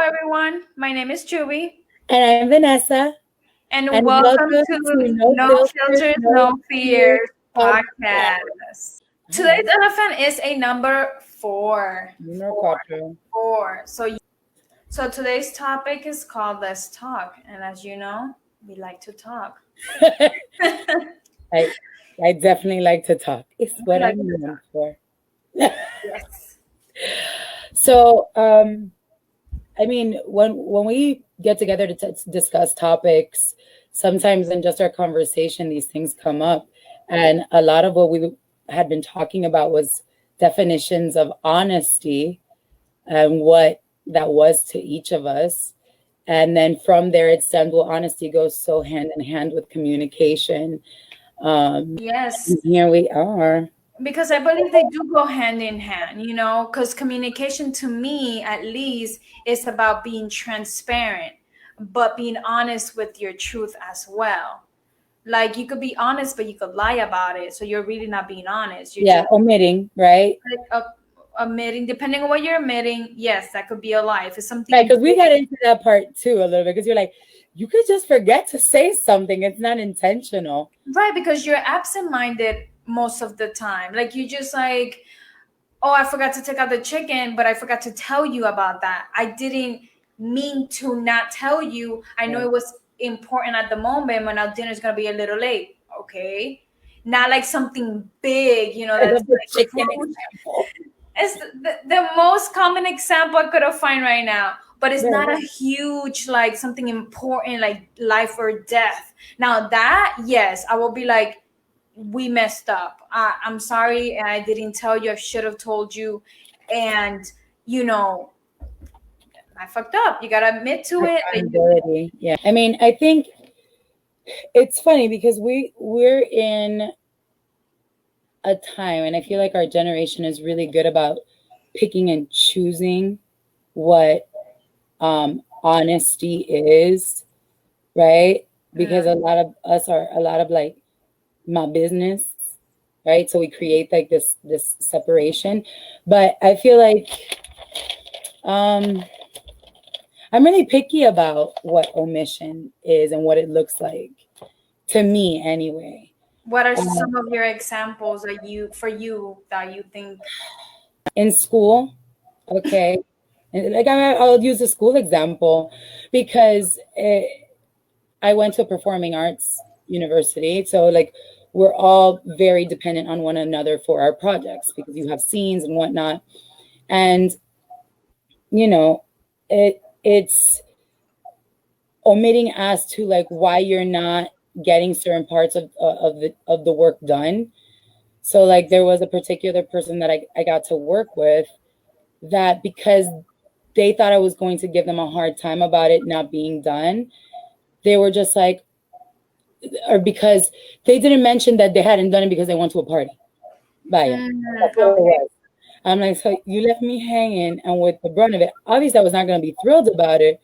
everyone. My name is CHOOBIE. And I'm Vanessa. And welcome to No Filters, No Fears podcast. Today's elephant is a number 4. Four. So today's topic is called Let's Talk. And as you know, we like to talk. I definitely like to talk. It's what I'm known for. Yes. So, I mean, when we get together to discuss topics, sometimes in just our conversation, these things come up. And a lot of what we had been talking about was definitions of honesty and what that was to each of us. And then from there, it stemmed, well, honesty goes so hand in hand with communication. Yes. Here we are. Because I believe they do go hand in hand, because communication to me, at least, is about being transparent, but being honest with your truth as well. Like you could be honest, but you could lie about it. So you're really not being honest. You're omitting, right? Omitting, depending on what you're omitting, yes, that could be a lie. If it's something, right? Because we got into that part too a little bit. Because you're like, you could just forget to say something. It's not intentional, right? Because you're absent-minded most of the time. Like you just like, oh, I forgot to take out the chicken, but I forgot to tell you about that. I didn't mean to not tell you. I know it was important at the moment, but now dinner's gonna be a little late. Okay, not like something big, that's like chicken example. It's the most common example I could have find right now, but it's not a huge, like something important, like life or death. Now that, yes, I will be like, we messed up. I'm sorry. And I didn't tell you. I should have told you. And, I fucked up. You got to admit to it. Yeah. I mean, I think it's funny because we're in a time, and I feel like our generation is really good about picking and choosing what honesty is, right? Because a lot of us are like, my business, right? So we create like this separation. But I feel like I'm really picky about what omission is and what it looks like, to me anyway. What are some of your examples that you think? In school, okay. Like I'll use a school example because I went to a performing arts university. So like we're all very dependent on one another for our projects because you have scenes and whatnot. And, it's omitting as to like why you're not getting certain parts of the work done. So like there was a particular person that I got to work with that because they thought I was going to give them a hard time about it not being done, they were just like, or because they didn't mention that they hadn't done it because they went to a party. That's what it was. I'm like, so you left me hanging, and with the brunt of it, obviously I was not going to be thrilled about it,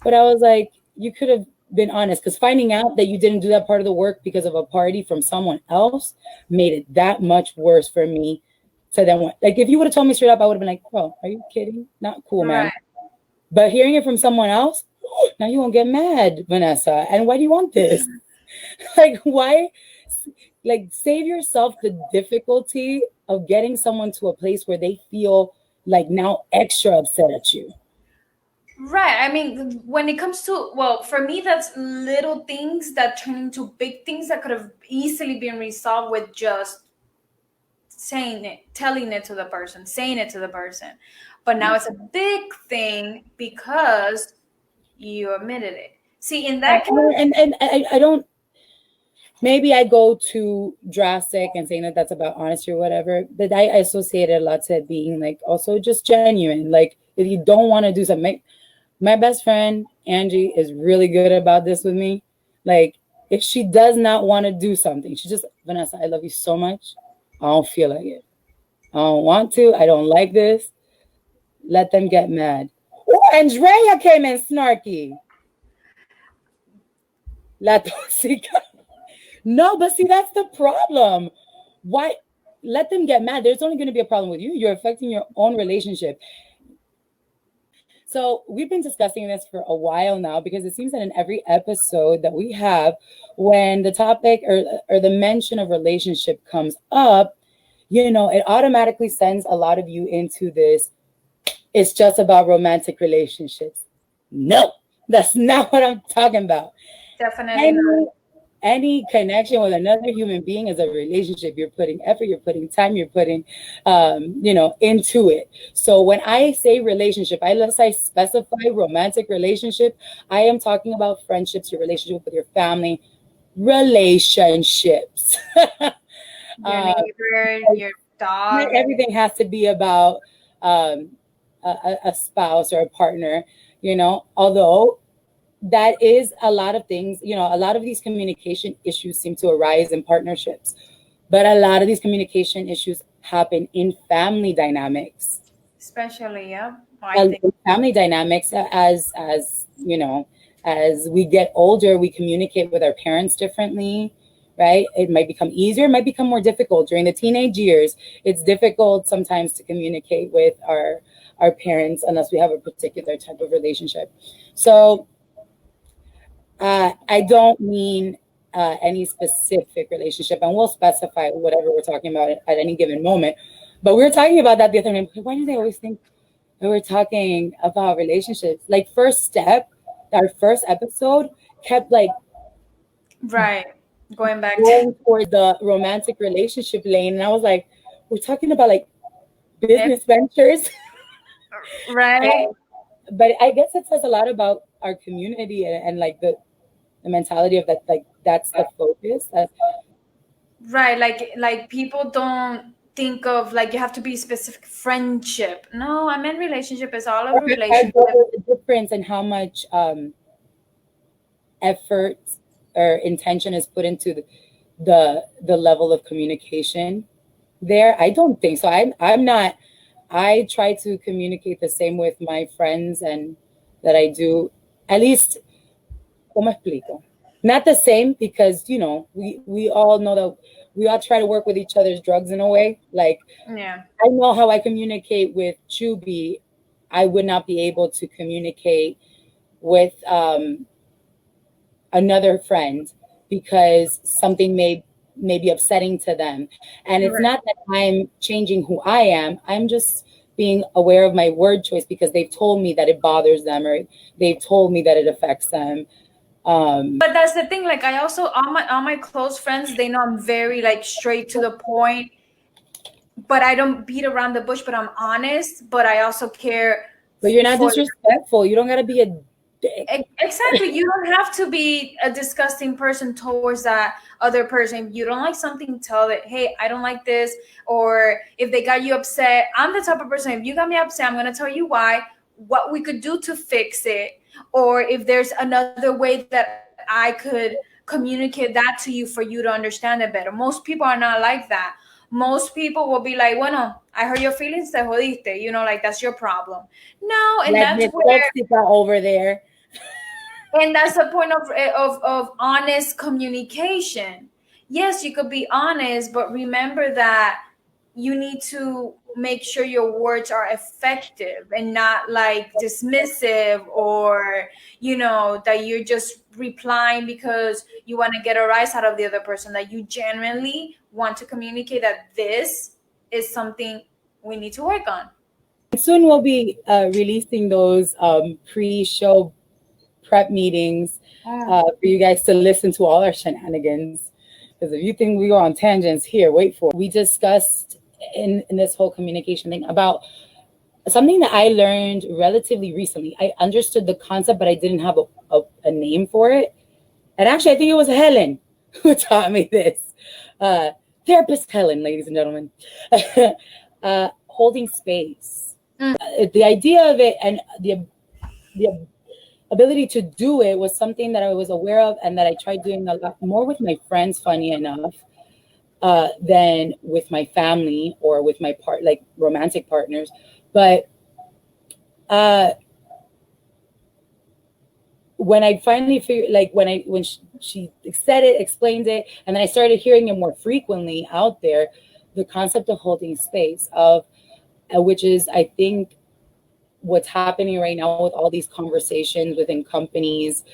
but I was like, you could have been honest, because finding out that you didn't do that part of the work because of a party from someone else made it that much worse for me. So then, like, if you would have told me straight up, I would have been like, bro, are you kidding? Not cool, man. Right. But hearing it from someone else, now you won't get mad, Vanessa. And why do you want this? Like, why? Like, save yourself the difficulty of getting someone to a place where they feel like now extra upset at you. Right. I mean, when it comes to, well, for me, that's little things that turn into big things that could have easily been resolved with just saying it, telling it to the person, saying it to the person. But now it's a big thing because you admitted it. See, in that case, and I don't, maybe I go too drastic and saying that that's about honesty or whatever, but I associate it a lot to being like also just genuine. Like if you don't want to do something, my best friend, Angie, is really good about this with me. Like if she does not want to do something, she just, Vanessa, I love you so much. I don't feel like it. I don't want to. I don't like this. Let them get mad. Oh, Andrea came in snarky. La Toxica. No, but see, that's the problem. Why? Let them get mad. There's only going to be a problem with you. You're affecting your own relationship. So we've been discussing this for a while now, because it seems that in every episode that we have, when the topic or the mention of relationship comes up, it automatically sends a lot of you into this. It's just about romantic relationships. No, that's not what I'm talking about. Definitely not. Any connection with another human being is a relationship. You're putting effort, you're putting time, you're putting, into it. So when I say relationship, unless I specify romantic relationship, I am talking about friendships, your relationship with your family, relationships. Your neighbor, your dog. Not everything has to be about a spouse or a partner, although that is a lot of things. A lot of these communication issues seem to arise in partnerships, but a lot of these communication issues happen in family dynamics. Especially, yeah. Family dynamics, as as we get older, we communicate with our parents differently, right? It might become easier, it might become more difficult during the teenage years. It's difficult sometimes to communicate with our parents unless we have a particular type of relationship. So I don't mean any specific relationship, and we'll specify whatever we're talking about at any given moment. But we were talking about that the other night. Why do they always think that we're talking about relationships? Like, first step, our first episode kept going back toward the romantic relationship lane, and I was like, we're talking about business ventures, right? But I guess it says a lot about our community and the mentality of that, that's the focus. Right, like people don't think of you have to be specific friendship. No, I meant relationship is all of relationship. The difference in how much effort or intention is put into the level of communication there. I don't think so. I'm not. I try to communicate the same with my friends and that I do, at least, ¿cómo explico? Not the same, because, we all know that we all try to work with each other's drugs in a way. Yeah. I know how I communicate with CHOOBIE. I would not be able to communicate with another friend, because something may be upsetting to them. And it's not that I'm changing who I am. I'm just being aware of my word choice, because they've told me that it bothers them, or they've told me that it affects them. But that's the thing. I also, all my close friends, they know I'm very straight to the point, but I don't beat around the bush, but I'm honest, but I also care. But you're not disrespectful. You don't got to be a dick. Exactly. You don't have to be a disgusting person towards that other person. If you don't like something, tell it, hey, I don't like this. Or if they got you upset, I'm the type of person, if you got me upset, I'm going to tell you why, what we could do to fix it. Or if there's another way that I could communicate that to you for you to understand it better. Most people are not like that. Most people will be like, bueno, I hurt your feelings, te jodiste, that's your problem. No, and that's where over there. And that's the point of honest communication. Yes, you could be honest, but remember that you need to make sure your words are effective and not dismissive, or that you're just replying because you want to get a rise out of the other person, that you genuinely want to communicate that this is something we need to work on. Soon we'll be releasing those pre-show prep meetings for you guys to listen to all our shenanigans. Because if you think we go on tangents here, wait for it. We discussed in this whole communication thing about something that I learned relatively recently. I understood the concept, but I didn't have a name for it. And actually, I think it was Helen who taught me this. Therapist Helen, ladies and gentlemen. Holding space. The idea of it and the ability to do it was something that I was aware of, and that I tried doing a lot more with my friends, funny enough, than with my family or with my romantic partners. But when I finally figured, when she said it, explained it, and then I started hearing it more frequently out there, the concept of holding space, which is, I think, what's happening right now with all these conversations within companies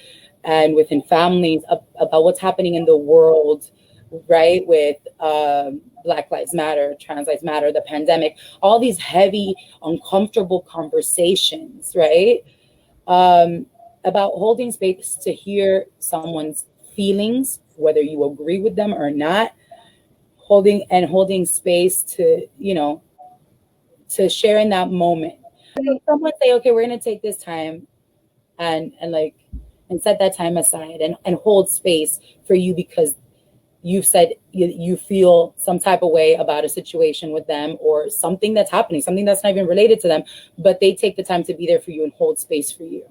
and within families about what's happening in the world, right? With Black Lives Matter, Trans Lives Matter, the pandemic, all these heavy, uncomfortable conversations, right? About holding space to hear someone's feelings, whether you agree with them or not, holding space to, to share in that moment. So someone say, okay, we're gonna take this time and set that time aside and hold space for you because you've said you feel some type of way about a situation with them or something that's happening, something that's not even related to them, but they take the time to be there for you and hold space for you.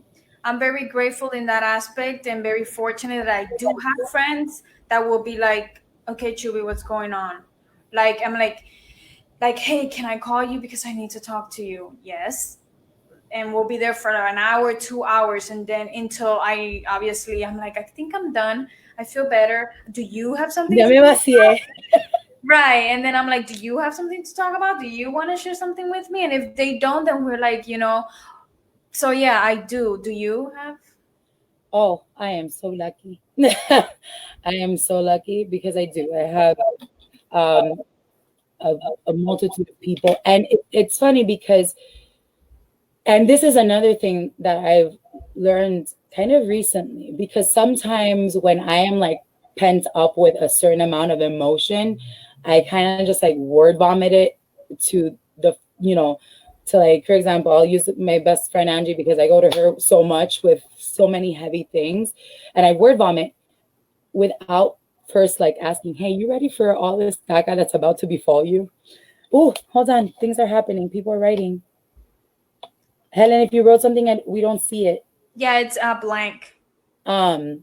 I'm very grateful in that aspect and very fortunate that I do have friends that will be like, okay, Choobie, what's going on? Like, I'm like, hey, can I call you because I need to talk to you? Yes. And we'll be there for an hour, 2 hours. And then until I'm like, I think I'm done. I feel better. Do you have something? Ya me vacié. Right. And then I'm like, do you have something to talk about? Do you want to share something with me? And if they don't, then we're like, so yeah, I do. Do you have? Oh, I am so lucky. I am so lucky because I do. I have a multitude of people. And it's funny because, and this is another thing that I've learned kind of recently, because sometimes when I am like pent up with a certain amount of emotion, I kind of just like word vomit it to to like, for example, I'll use my best friend Angie because I go to her so much with so many heavy things, and I word vomit without first like asking, hey, you ready for all this caca that's about to befall you? Oh, hold on, things are happening, people are writing. Helen, if you wrote something and we don't see it. Yeah, it's blank. But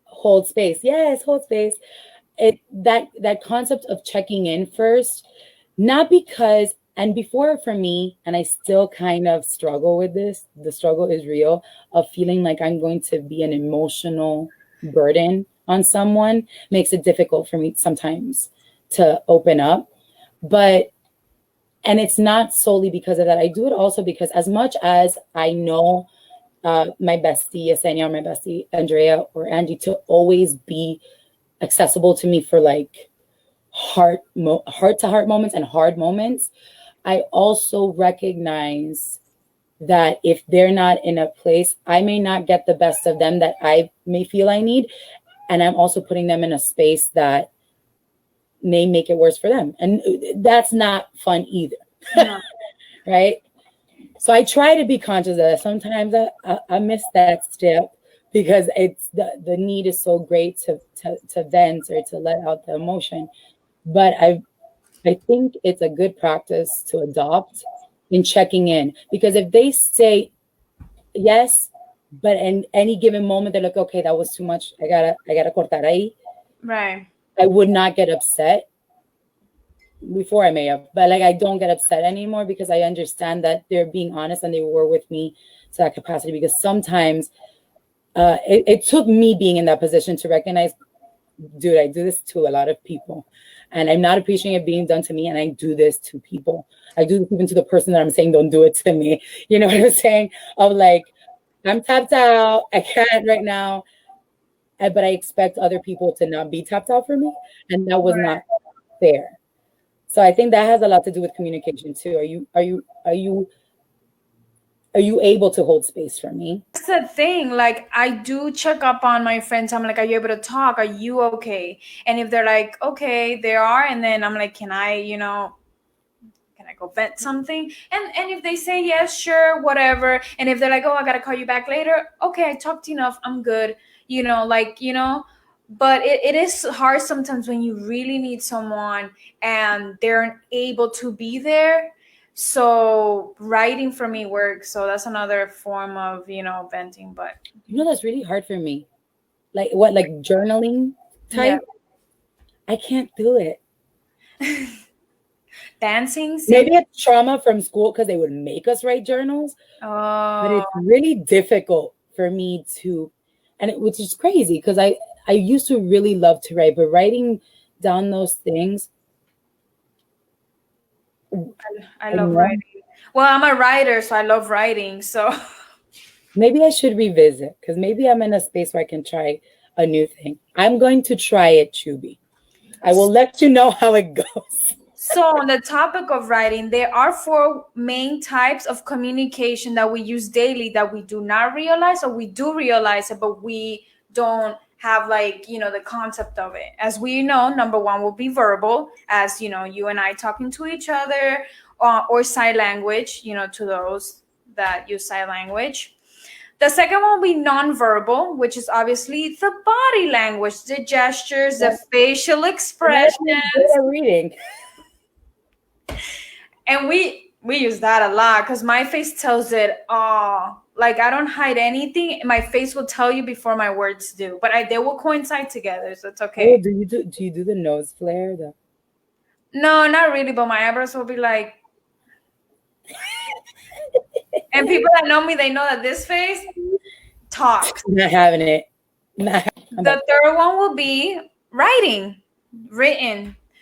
hold space. Yes, hold space. That concept of checking in first, not because, and before for me, and I still kind of struggle with this, the struggle is real, of feeling like I'm going to be an emotional burden on someone, makes it difficult for me sometimes to open up. And it's not solely because of that. I do it also because as much as I know my bestie Yesenia or my bestie Andrea or Angie to always be accessible to me for like heart to heart moments and hard moments, I also recognize that if they're not in a place, I may not get the best of them that I may feel I need. And I'm also putting them in a space that may make it worse for them. And that's not fun either. No. Right? So I try to be conscious of that. Sometimes I miss that step because it's the need is so great to vent or to let out the emotion. But I think it's a good practice to adopt in checking in, because if they say yes, but in any given moment they're like, okay, that was too much, I gotta cortar ahí. Right. I would not get upset. Before I may have, but like I don't get upset anymore because I understand that they're being honest and they were with me to that capacity. Because sometimes it took me being in that position to recognize, dude, I do this to a lot of people and I'm not appreciating it being done to me. And I do this to people. I do this even to the person that I'm saying don't do it to me. You know what I'm saying? Of like, I'm tapped out. I can't right now. But I expect other people to not be tapped out for me. And that was not fair. So I think that has a lot to do with communication too. Are you able to hold space for me? That's the thing. Like, I do check up on my friends. I'm like, are you able to talk? Are you okay? And if they're like, okay, they are. And then I'm like, can I go vent something? And if they say yes, sure, whatever. And if they're like, oh, I gotta call you back later. Okay, I talked enough. I'm good. But it is hard sometimes when you really need someone and they're able to be there. So writing for me works. So that's another form of, venting. But that's really hard for me. Like what, like journaling type? Yeah. I can't do it. Dancing? Maybe it's trauma from school because they would make us write journals. Oh. But it's really difficult for me to, which is crazy because I used to really love to write, but writing down those things, I love writing. Well, I'm a writer, so I love writing. So maybe I should revisit, because maybe I'm in a space where I can try a new thing. I'm going to try it, CHOOBIE. I will let you know how it goes. So on the topic of writing, there are 4 main types of communication that we use daily that we do not realize, or we do realize it, but we don't have the concept of it. As we know, number 1 will be verbal, as you and I talking to each other, or sign language, to those that use sign language. The second one will be nonverbal, which is obviously the body language, the gestures, the facial expressions. Good at reading. And we use that a lot because my face tells it all. Like, I don't hide anything. My face will tell you before my words do, but they will coincide together, so it's okay. Oh, do you do the nose flare? No, not really, but my eyebrows will be like. And people that know me, they know that this face talks. Not having it. The third one will be written.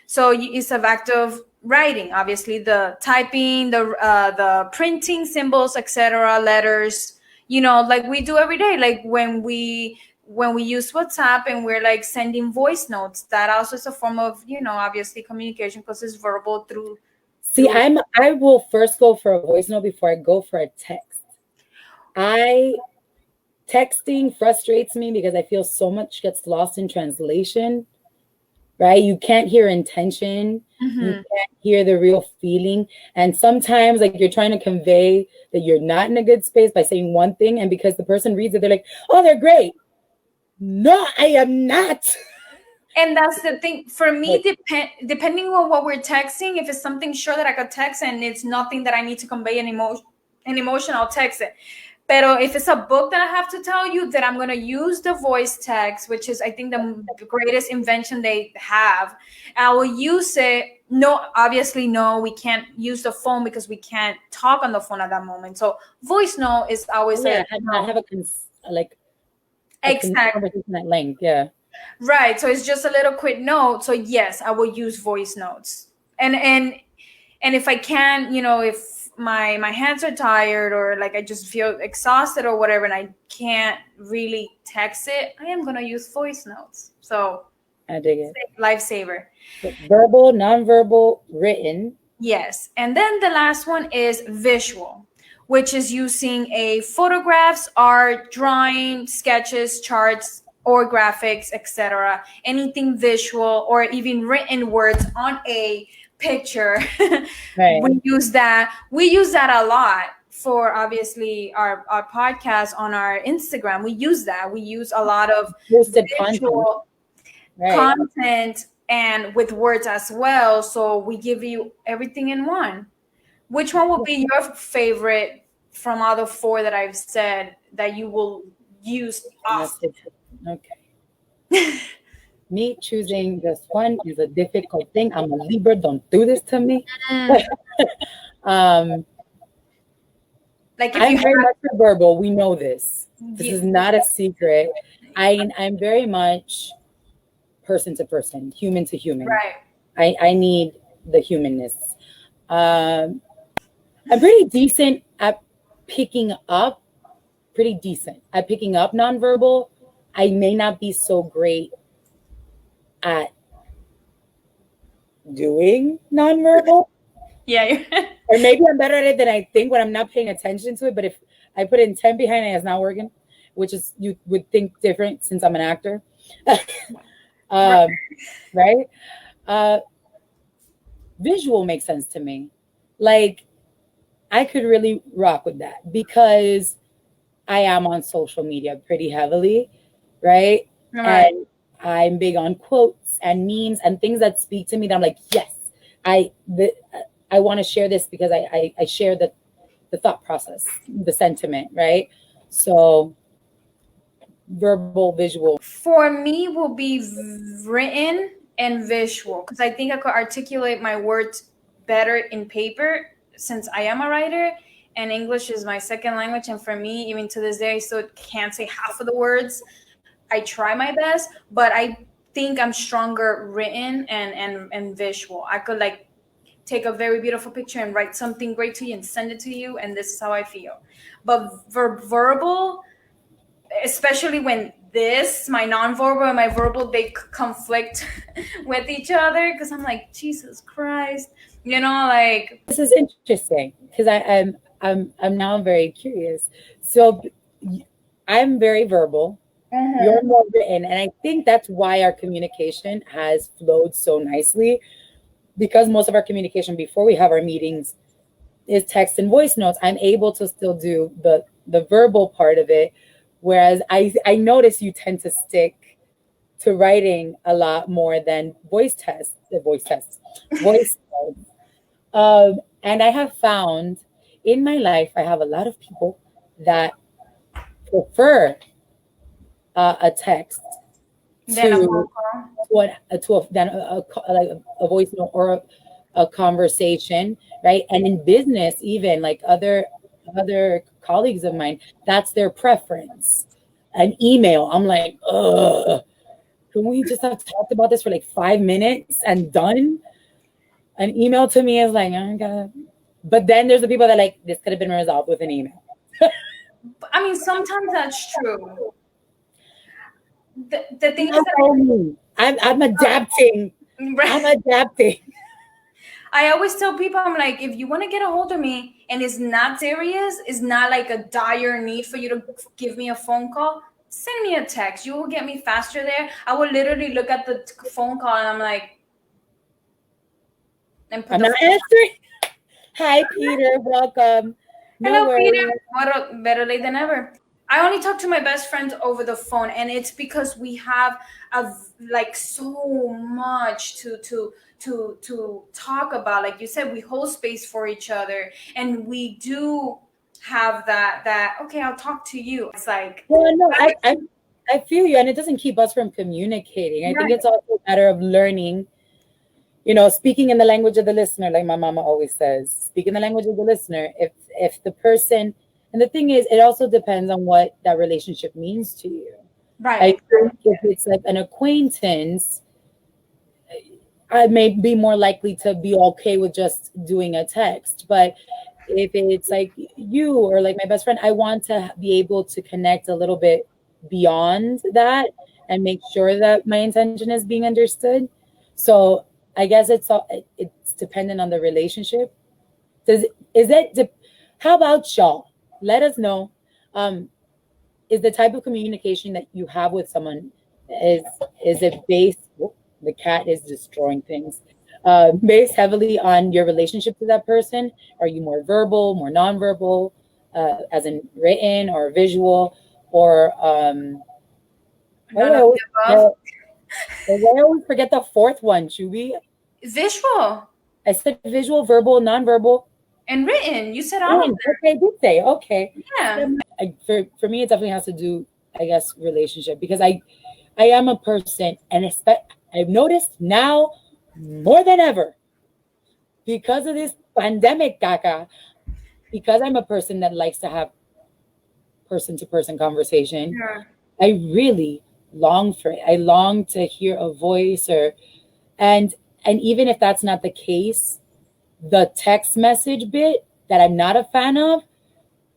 So it's an act of writing, obviously the typing, the printing, symbols, etc., letters, like we do every day. Like when we use WhatsApp and we're like sending voice notes, that also is a form of obviously communication because it's verbal through. See, I will first go for a voice note before I go for a text. Texting frustrates me because I feel so much gets lost in translation. Right? You can't hear intention. Mm-hmm. You can't hear the real feeling. And sometimes like you're trying to convey that you're not in a good space by saying one thing. And because the person reads it, they're like, oh, they're great. No, I am not. And that's the thing for me, depending on what we're texting, if it's something short that I could text and it's nothing that I need to convey an emotion, I'll text it. But if it's a book that I have to tell you, that I'm going to use the voice text, which is, I think, the greatest invention they have. I will use it. No, obviously, no, we can't use the phone because we can't talk on the phone at that moment. So voice note is always I have a conversation at length. Yeah. Right. So it's just a little quick note. So yes, I will use voice notes. And if I can, if my hands are tired or like I just feel exhausted or whatever and I can't really text it, I am going to use voice notes. So I dig it. Lifesaver. Verbal, nonverbal, written. Yes. And then the last one is visual, which is using photographs, art, drawing, sketches, charts, or graphics, etc. Anything visual or even written words on a picture. Right. We use that a lot for obviously our podcast on our Instagram. We use a lot of visual content and with words as well. So we give you everything in one. Which one will be your favorite from all the 4 that I've said that you will use often? Okay. Me choosing this one is a difficult thing. I'm a Libra. Don't do this to me. I'm very much verbal. We know this. This is not a secret. I'm very much person to person, human to human. Right. I need the humanness. I'm pretty decent at picking up. Nonverbal. I may not be so great at doing nonverbal. Yeah. Or maybe I'm better at it than I think when I'm not paying attention to it. But if I put intent behind it, it's not working, which is, you would think different since I'm an actor. Right? Visual makes sense to me. Like, I could really rock with that because I am on social media pretty heavily, right? And I'm big on quotes and memes and things that speak to me that I'm like, yes, I want to share this because I share the thought process, the sentiment, right? So verbal, visual. For me will be written and visual because I think I could articulate my words better in paper since I am a writer and English is my second language. And for me, even to this day, I still can't say half of the words. I try my best, but I think I'm stronger written and visual. I could like take a very beautiful picture and write something great to you and send it to you, and this is how I feel. But verbal, especially when my nonverbal and my verbal, they conflict with each other, because I'm like, Jesus Christ, like. This is interesting because I'm now very curious. So I'm very verbal. You're more written, and I think that's why our communication has flowed so nicely, because most of our communication before we have our meetings is text and voice notes. I'm able to still do the verbal part of it, whereas I notice you tend to stick to writing a lot more than voice tests. And I have found in my life, I have a lot of people that prefer a text Then a phone call. than a voice note or a conversation, right? And in business, even like other colleagues of mine, that's their preference. An email, I'm like, ugh, can we just have talked about this for like 5 minutes and done? An email to me is like, I gotta. But then there's the people that like, this could have been resolved with an email. I mean, sometimes that's true. The thing is that I'm adapting. I'm adapting. I always tell people, I'm like, if you want to get a hold of me and it's not serious, it's not like a dire need for you to give me a phone call, send me a text. You will get me faster there. I will literally look at the phone call and I'm like, I'm not answering. Hi, Peter. Welcome. Hello, Peter. Better late than never. I only talk to my best friend over the phone, and it's because we have so much to talk about. Like you said, we hold space for each other, and we do have that. Okay, I'll talk to you. It's like, well, no, I feel you, and it doesn't keep us from communicating. I think it's also a matter of learning. Speaking in the language of the listener, like my mama always says, speak in the language of the listener. If the person, and the thing is, it also depends on what that relationship means to you. Right. I think if it's like an acquaintance, I may be more likely to be okay with just doing a text. But if it's like you or like my best friend, I want to be able to connect a little bit beyond that and make sure that my intention is being understood. So I guess it's dependent on the relationship. How about y'all? Let us know. Is the type of communication that you have with someone, is it based, the cat is destroying things, based heavily on your relationship to that person? Are you more verbal, more nonverbal, as in written or visual, or I always forget the fourth one, CHOOBIE. Visual. I said visual, verbal, nonverbal. And written. You said all of them. Okay, I did say, okay. Yeah. For me, it definitely has to do, I guess, relationship, because I am a person, and I've noticed now more than ever, because of this pandemic, caca, because I'm a person that likes to have person-to-person conversation. Yeah. I really long for it. I long to hear a voice, and even if that's not the case, the text message bit that I'm not a fan of,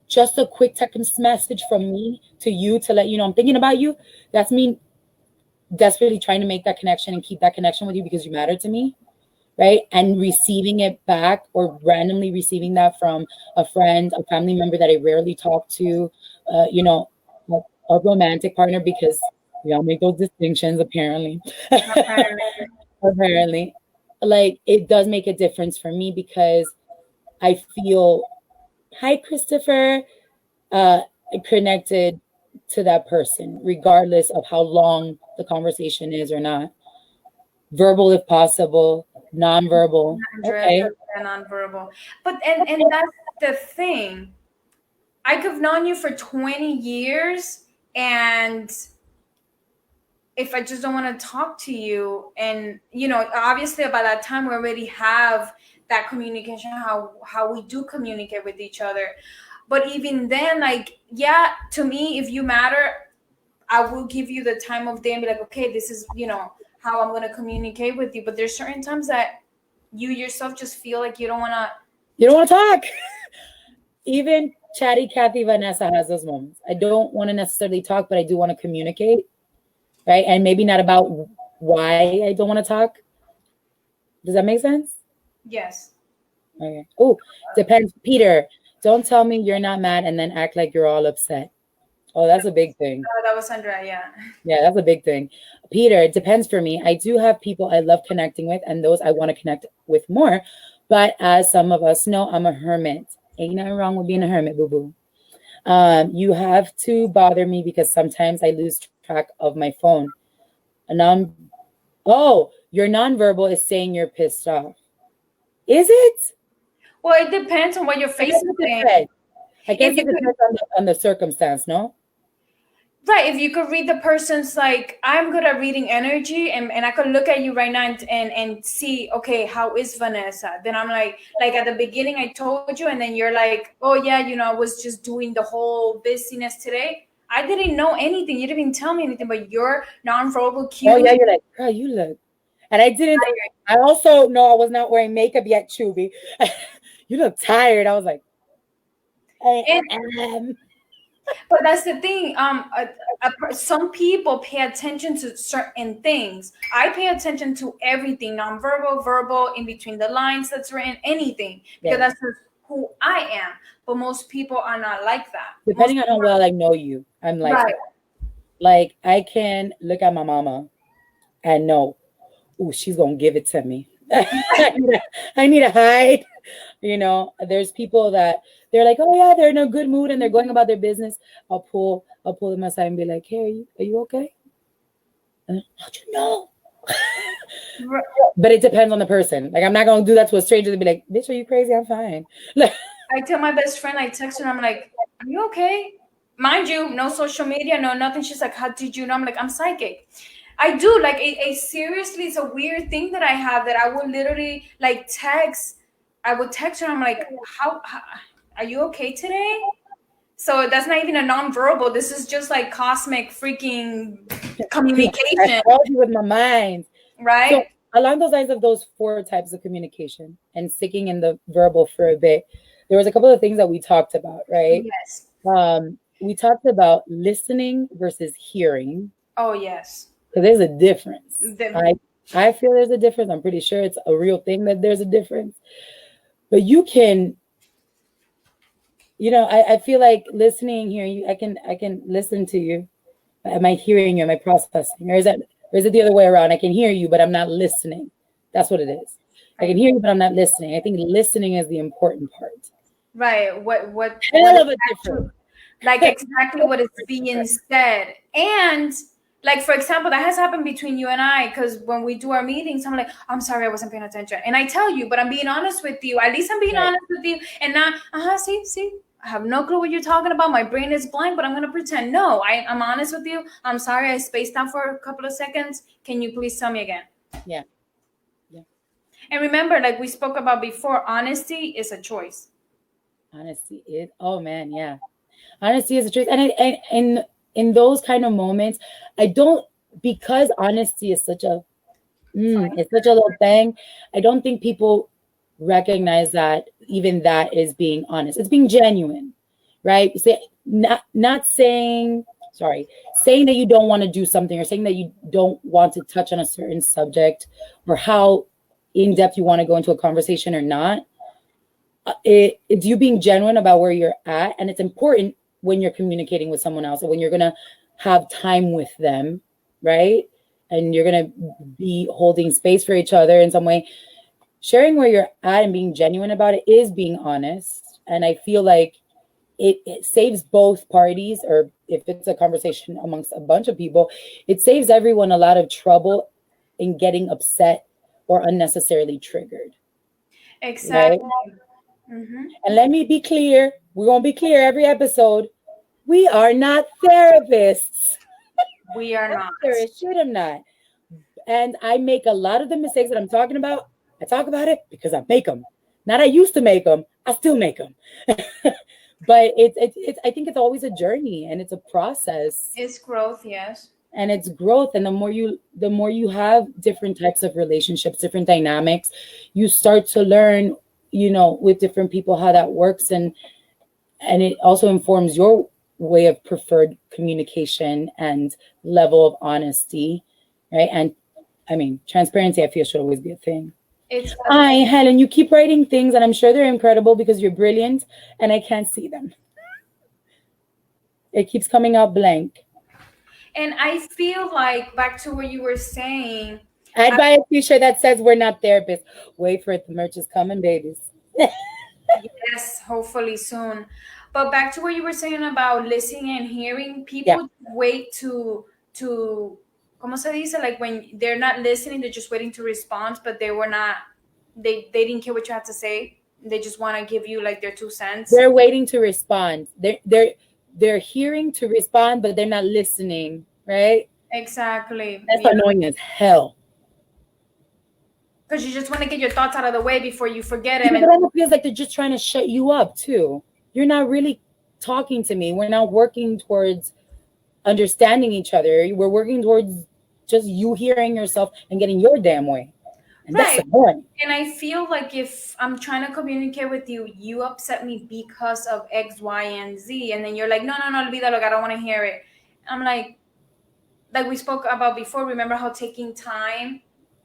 just a quick text message from me to you to let you know I'm thinking about you. That's me desperately trying to make that connection and keep that connection with you because you matter to me, right? And receiving it back, or randomly receiving that from a friend, a family member that I rarely talk to, a romantic partner, because we all make those distinctions apparently. Apparently, like, it does make a difference for me, because I feel, hi Christopher, connected to that person, regardless of how long the conversation is or not. Verbal if possible, nonverbal. Okay. Nonverbal. But and that's the thing. I could have known you for 20 years, and if I just don't want to talk to you, and obviously by that time we already have that communication, how we do communicate with each other. But even then, like, yeah, to me, if you matter, I will give you the time of day and be like, okay, this is how I'm going to communicate with you. But there's certain times that you yourself just feel like you don't want to. You don't want to talk. Even chatty Kathy Vanessa has those moments. I don't want to necessarily talk, but I do want to communicate, right? And maybe not about why I don't want to talk. Does that make sense? Yes. Okay. Oh, depends. Peter, don't tell me you're not mad and then act like you're all upset. Oh, that's a big thing. Oh, that was Andrea, yeah. Yeah, that's a big thing. Peter, it depends for me. I do have people I love connecting with and those I want to connect with more. But as some of us know, I'm a hermit. Ain't nothing wrong with being a hermit, boo-boo. You have to bother me because sometimes I lose track of my phone. Oh, your nonverbal is saying you're pissed off. Is it? Well, it depends on what your face is saying. I guess it depends on the circumstance, no? Right. If you could read the person's, like, I'm good at reading energy, and I could look at you right now and see, okay, how is Vanessa? Then I'm like at the beginning I told you, and then you're like, oh yeah, I was just doing the whole busyness today. I didn't know anything. You didn't even tell me anything, but your nonverbal cues. Oh yeah, you're like, girl, you look. And I also know I was not wearing makeup yet, Choobie. You look tired. I was like, But that's the thing. Some people pay attention to certain things. I pay attention to everything, nonverbal, verbal, in between the lines that's written, anything, because that's just who I am. But most people are not like that. Depending on how well I know you, I'm like, right. Like I can look at my mama and know, oh, she's gonna give it to me. I need to hide. There's people that they're like, oh yeah, they're in a good mood and they're going about their business. I'll pull them aside and be like, hey, are you okay? And how'd you know? But it depends on the person. Like I'm not gonna do that to a stranger and be like, bitch, are you crazy? I'm fine. I tell my best friend, I text her and I'm like, are you okay? Mind you, no social media, no nothing. She's like, how did you know? I'm like, I'm psychic. I do, like, seriously, it's a weird thing that I have, that I would literally I would text her and I'm like, how are you okay today? So that's not even a nonverbal. This is just like cosmic freaking communication. I told you with my mind. Right? So along those lines of those 4 types of communication and sticking in the verbal for a bit, there was a couple of things that we talked about, right? Yes. We talked about listening versus hearing. Oh, yes. So there's a difference. I feel there's a difference. I'm pretty sure it's a real thing that there's a difference. But you can, I feel like listening, hearing you, I can listen to you. Am I hearing you? Am I processing? Or is it the other way around? I can hear you, but I'm not listening. That's what it is. I can hear you, but I'm not listening. I think listening is the important part. Right. What hell of a difference. Like exactly what is being said. And like, for example, that has happened between you and I, because when we do our meetings, I'm like, I'm sorry, I wasn't paying attention. And I tell you, but I'm being honest with you. At least I'm being honest with you. And not, see, I have no clue what you're talking about. My brain is blank, but I'm going to pretend. No, I'm honest with you. I'm sorry, I spaced out for a couple of seconds. Can you please tell me again? Yeah. And remember, like we spoke about before, honesty is a choice. Honesty is, oh man, yeah. Honesty is a choice. And in those kind of moments, because honesty is such a little thing, I don't think people recognize that even that is being honest. It's being genuine, right? Not saying that you don't want to do something, or saying that you don't want to touch on a certain subject, or how in depth you want to go into a conversation or not. It's you being genuine about where you're at. And it's important when you're communicating with someone else, or when you're going to have time with them, right? And you're going to be holding space for each other in some way. Sharing where you're at and being genuine about it is being honest. And I feel like it saves both parties, or if it's a conversation amongst a bunch of people, it saves everyone a lot of trouble in getting upset or unnecessarily triggered. Exactly. Right? Mm-hmm. And let me be clear. We're going to be clear every episode. We are not therapists. We are not. I'm not. And I make a lot of the mistakes that I'm talking about. I talk about it because I make them. Not I used to make them. I still make them. But it's I think it's always a journey, and it's a process. It's growth, yes. and it's growth. And the more you have different types of relationships, different dynamics, you start to learn, with different people how that works, and it also informs your way of preferred communication and level of honesty, right? And I mean, transparency, I feel, should always be a thing. Hi, Helen, you keep writing things, and I'm sure they're incredible because you're brilliant, and I can't see them. It keeps coming out blank. And I feel like, back to what you were saying, I'd buy a t-shirt that says we're not therapists. Wait for it, the merch is coming, babies. Yes, hopefully soon. But back to what you were saying about listening and hearing, people wait to ¿cómo se dice? Like when they're not listening, they're just waiting to respond, but they didn't care what you had to say. They just want to give you like their 2 cents. They're waiting to respond. They're hearing to respond, but they're not listening, right? Exactly. That's annoying as hell. Because you just want to get your thoughts out of the way before you forget them. But it feels like they're just trying to shut you up too. You're not really talking to me. We're not working towards understanding each other. We're working towards just you hearing yourself and getting your damn way. And right. That's annoying. And I feel like if I'm trying to communicate with you, you upset me because of X, Y, and Z. And then you're like, no, olvídalo, I don't want to hear it. I'm like we spoke about before, remember how taking time.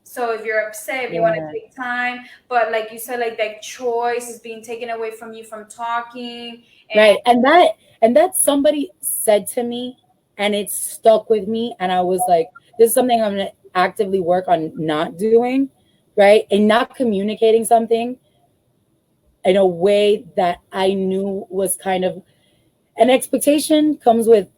So if you're upset, if you want to take time, but like you said, like that choice is being taken away from you from talking. Right. And that somebody said to me, and it stuck with me. And I was like, this is something I'm going to actively work on not doing, right? And not communicating something in a way that I knew was kind of an expectation comes with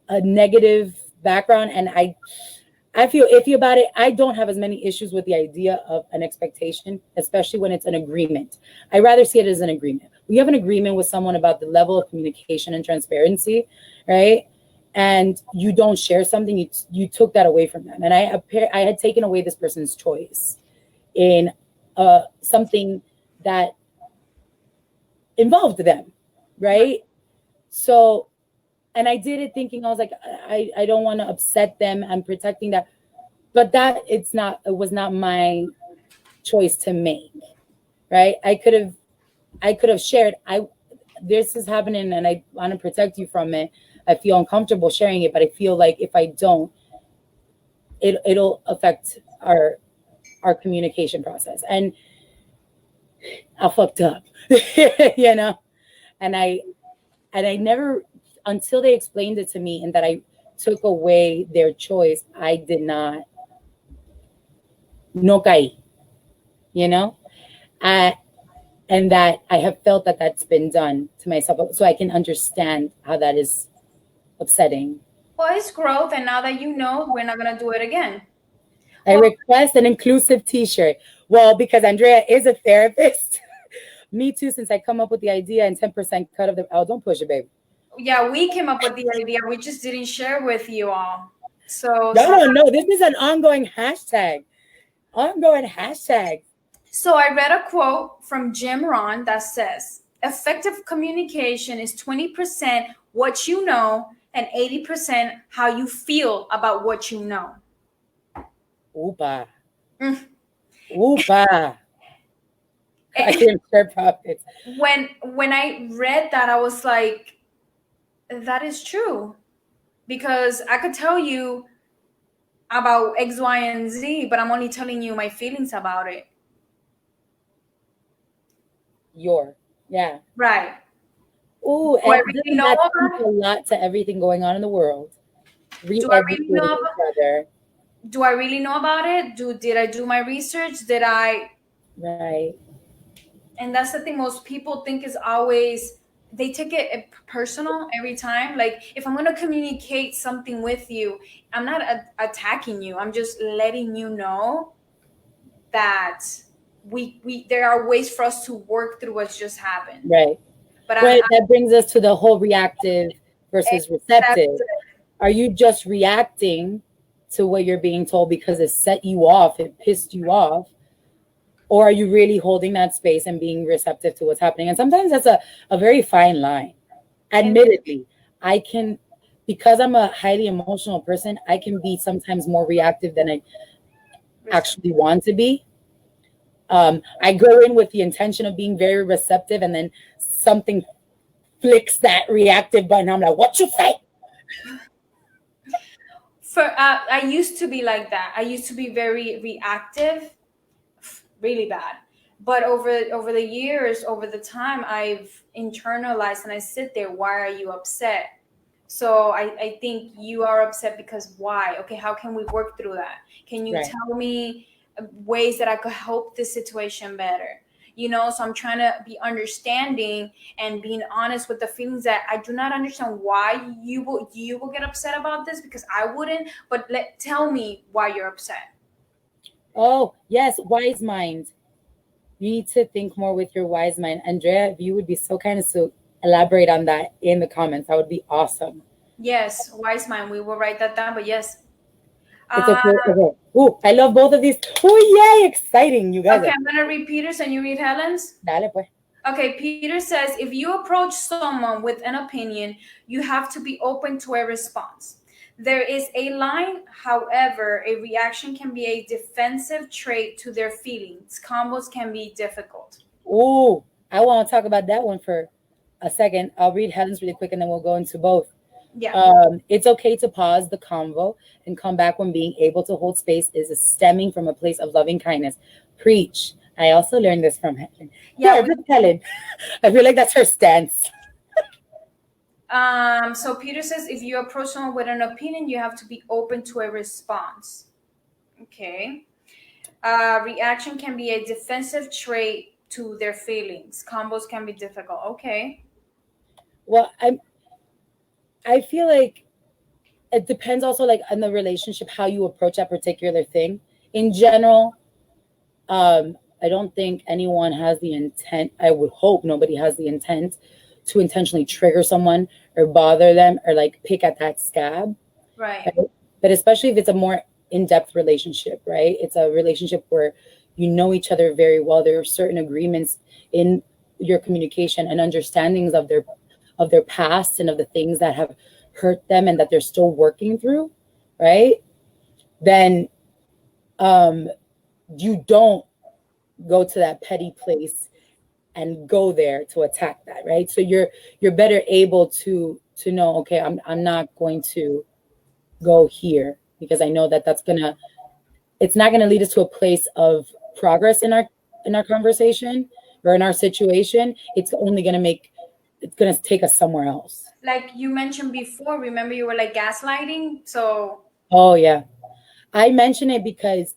a negative background. And I feel iffy about it. I don't have as many issues with the idea of an expectation, especially when it's an agreement. I rather see it as an agreement. We have an agreement with someone about the level of communication and transparency, right? And you don't share something, you took that away from them. And I had taken away this person's choice in something that involved them, right? So, and I did it thinking, I was like, I don't want to upset them. I'm protecting that. But it was not my choice to make, right? I could have shared, this is happening and I want to protect you from it. I feel uncomfortable sharing it, but I feel like if I don't, it'll affect our communication process. And I fucked up, and I never, until they explained it to me and that I took away their choice, I did not, no caí, and that I have felt that that's been done to myself, so I can understand how that is upsetting. Well, it's growth, and now that you know, we're not going to do it again. I request an inclusive t-shirt. Well, because Andrea is a therapist. Me too, since I come up with the idea and 10% cut of the, don't push it, baby. Yeah, we came up with the idea. We just didn't share with you all. So no, this is an ongoing hashtag. So I read a quote from Jim Rohn that says, effective communication is 20% what you know and 80% how you feel about what you know. Oopa. Oopa. I can share profits. When I read that, I was like, that is true. Because I could tell you about X, Y, and Z, but I'm only telling you my feelings about it. Yeah. Right. Oh, and really know a lot to everything going on in the world. Do I really know about it? Did I do my research? Right. And that's the thing, most people think is always, they take it personal every time. Like, if I'm going to communicate something with you, I'm not attacking you. I'm just letting you know that there are ways for us to work through what's just happened. Right. But that brings us to the whole reactive versus receptive. Are you just reacting to what you're being told because it set you off, it pissed you off? Or are you really holding that space and being receptive to what's happening? And sometimes that's a very fine line. Admittedly, I can because I'm a highly emotional person, I can be sometimes more reactive than I actually want to be. I go in with the intention of being very receptive, and then something flicks that reactive button. I'm like, what you say? I used to be like that. I used to be very reactive, really bad. But over the years, over the time, I've internalized and I sit there. Why are you upset? So I think you are upset because why? Okay, how can we work through that? Can you tell me ways that I could help this situation better? So I'm trying to be understanding and being honest with the feelings that I do not understand why you will get upset about this, because I wouldn't. But tell me why you're upset. Oh yes, wise mind. You need to think more with your wise mind. Andrea, if you would be so kind as to elaborate on that in the comments, that would be awesome. Yes, wise mind. We will write that down. But yes. It's okay. Okay. Ooh, I love both of these. Oh, yay, exciting, you guys. Okay, I'm going to read Peter's and you read Helen's. Dale, pues. Okay, Peter says, if you approach someone with an opinion, you have to be open to a response. There is a line, however, a reaction can be a defensive trait to their feelings. Combos can be difficult. Ooh, I want to talk about that one for a second. I'll read Helen's really quick and then we'll go into both. Yeah. It's okay to pause the convo and come back when being able to hold space is stemming from a place of loving kindness. Preach. I also learned this from Helen. Yeah, Helen. I feel like that's her stance. So Peter says, if you approach someone with an opinion, you have to be open to a response. Okay. Reaction can be a defensive trait to their feelings. Combos can be difficult. Okay. Well, I feel like it depends also like on the relationship, how you approach that particular thing. In general, I don't think anyone has the intent. I would hope nobody has the intent to intentionally trigger someone or bother them or like pick at that scab. Right. But especially if it's a more in-depth relationship, right? It's a relationship where you know each other very well. There are certain agreements in your communication and understandings of their past and of the things that have hurt them and that they're still working through, right? Then you don't go to that petty place and go there to attack that, right? So you're better able to know, okay, I'm not going to go here because I know that it's not gonna lead us to a place of progress in our conversation or in our situation. It's gonna take us somewhere else. Like you mentioned before, remember you were like gaslighting? So oh yeah, I mention it because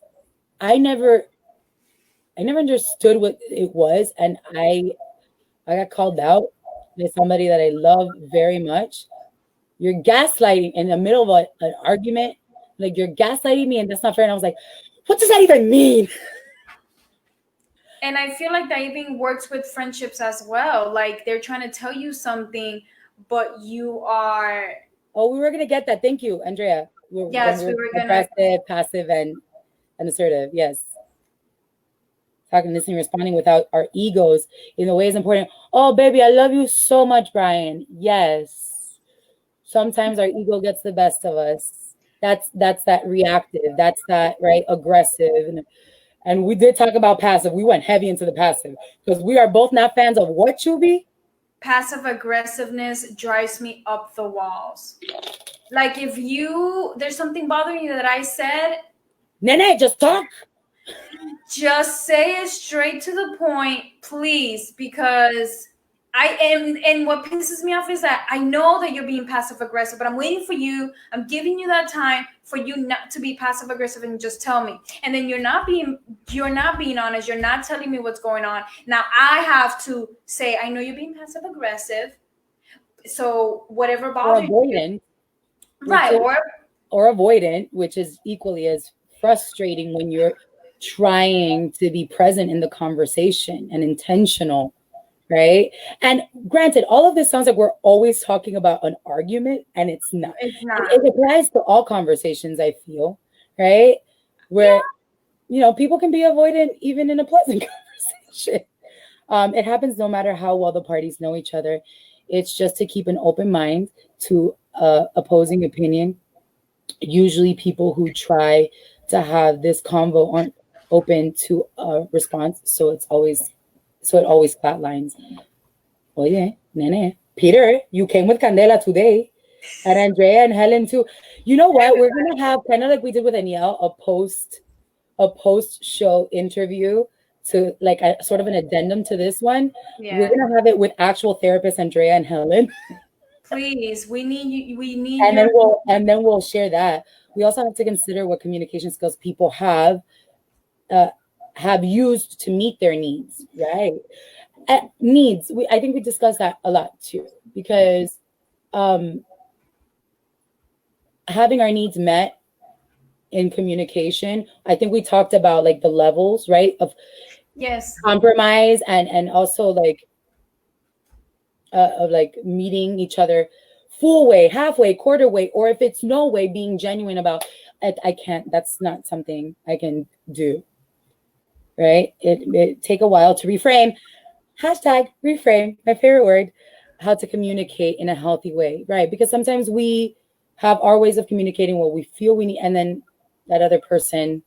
I never understood what it was, and I got called out by somebody that I love very much. You're gaslighting in the middle of an argument, like you're gaslighting me, and that's not fair. And I was like, what does that even mean? And I feel like that even works with friendships as well. Like they're trying to tell you something, but you are. Oh, we were gonna get that. Thank you, Andrea. Yes, we were gonna. Aggressive, passive, and assertive. Yes. Talking, listening, responding without our egos in the way is important. Oh, baby, I love you so much, Brian. Yes. Sometimes our ego gets the best of us. That's that reactive. That's that, right? Aggressive. And we did talk about passive. We went heavy into the passive because we are both not fans of what, CHOOBIE? Passive aggressiveness drives me up the walls. Like if there's something bothering you that I said, Nene, just talk. Just say it straight to the point, please, because and what pisses me off is that I know that you're being passive aggressive, but I'm waiting for you. I'm giving you that time for you not to be passive aggressive and just tell me. And then you're not being honest. You're not telling me what's going on. Now I have to say, I know you're being passive aggressive. So whatever bothers you. Right. Or avoidant, which is equally as frustrating when you're trying to be present in the conversation and intentional, right? And granted, all of this sounds like we're always talking about an argument, and it's not. It applies to all conversations, I feel, right? Where, people can be avoidant even in a pleasant conversation. It happens no matter how well the parties know each other. It's just to keep an open mind to opposing opinion. Usually people who try to have this convo aren't open to a response, so it always flatlines. Oye, nene, Peter, you came with Candela today, and Andrea and Helen too. You know what? We're gonna have kind of like we did with Danielle, a post show interview to like a sort of an addendum to this one. Yeah. We're gonna have it with actual therapists Andrea and Helen. Please, we need you. We need and then we'll share that. We also have to consider what communication skills people have used to meet their needs, right? Needs. I think we discussed that a lot too, because having our needs met in communication, I think we talked about like the levels, right, of compromise and also like of like meeting each other full way, halfway, quarter way, or if it's no way, being genuine about I can't, that's not something I can do, right? It take a while to reframe. #reframe, my favorite word, how to communicate in a healthy way, right? Because sometimes we have our ways of communicating what we feel we need, and then that other person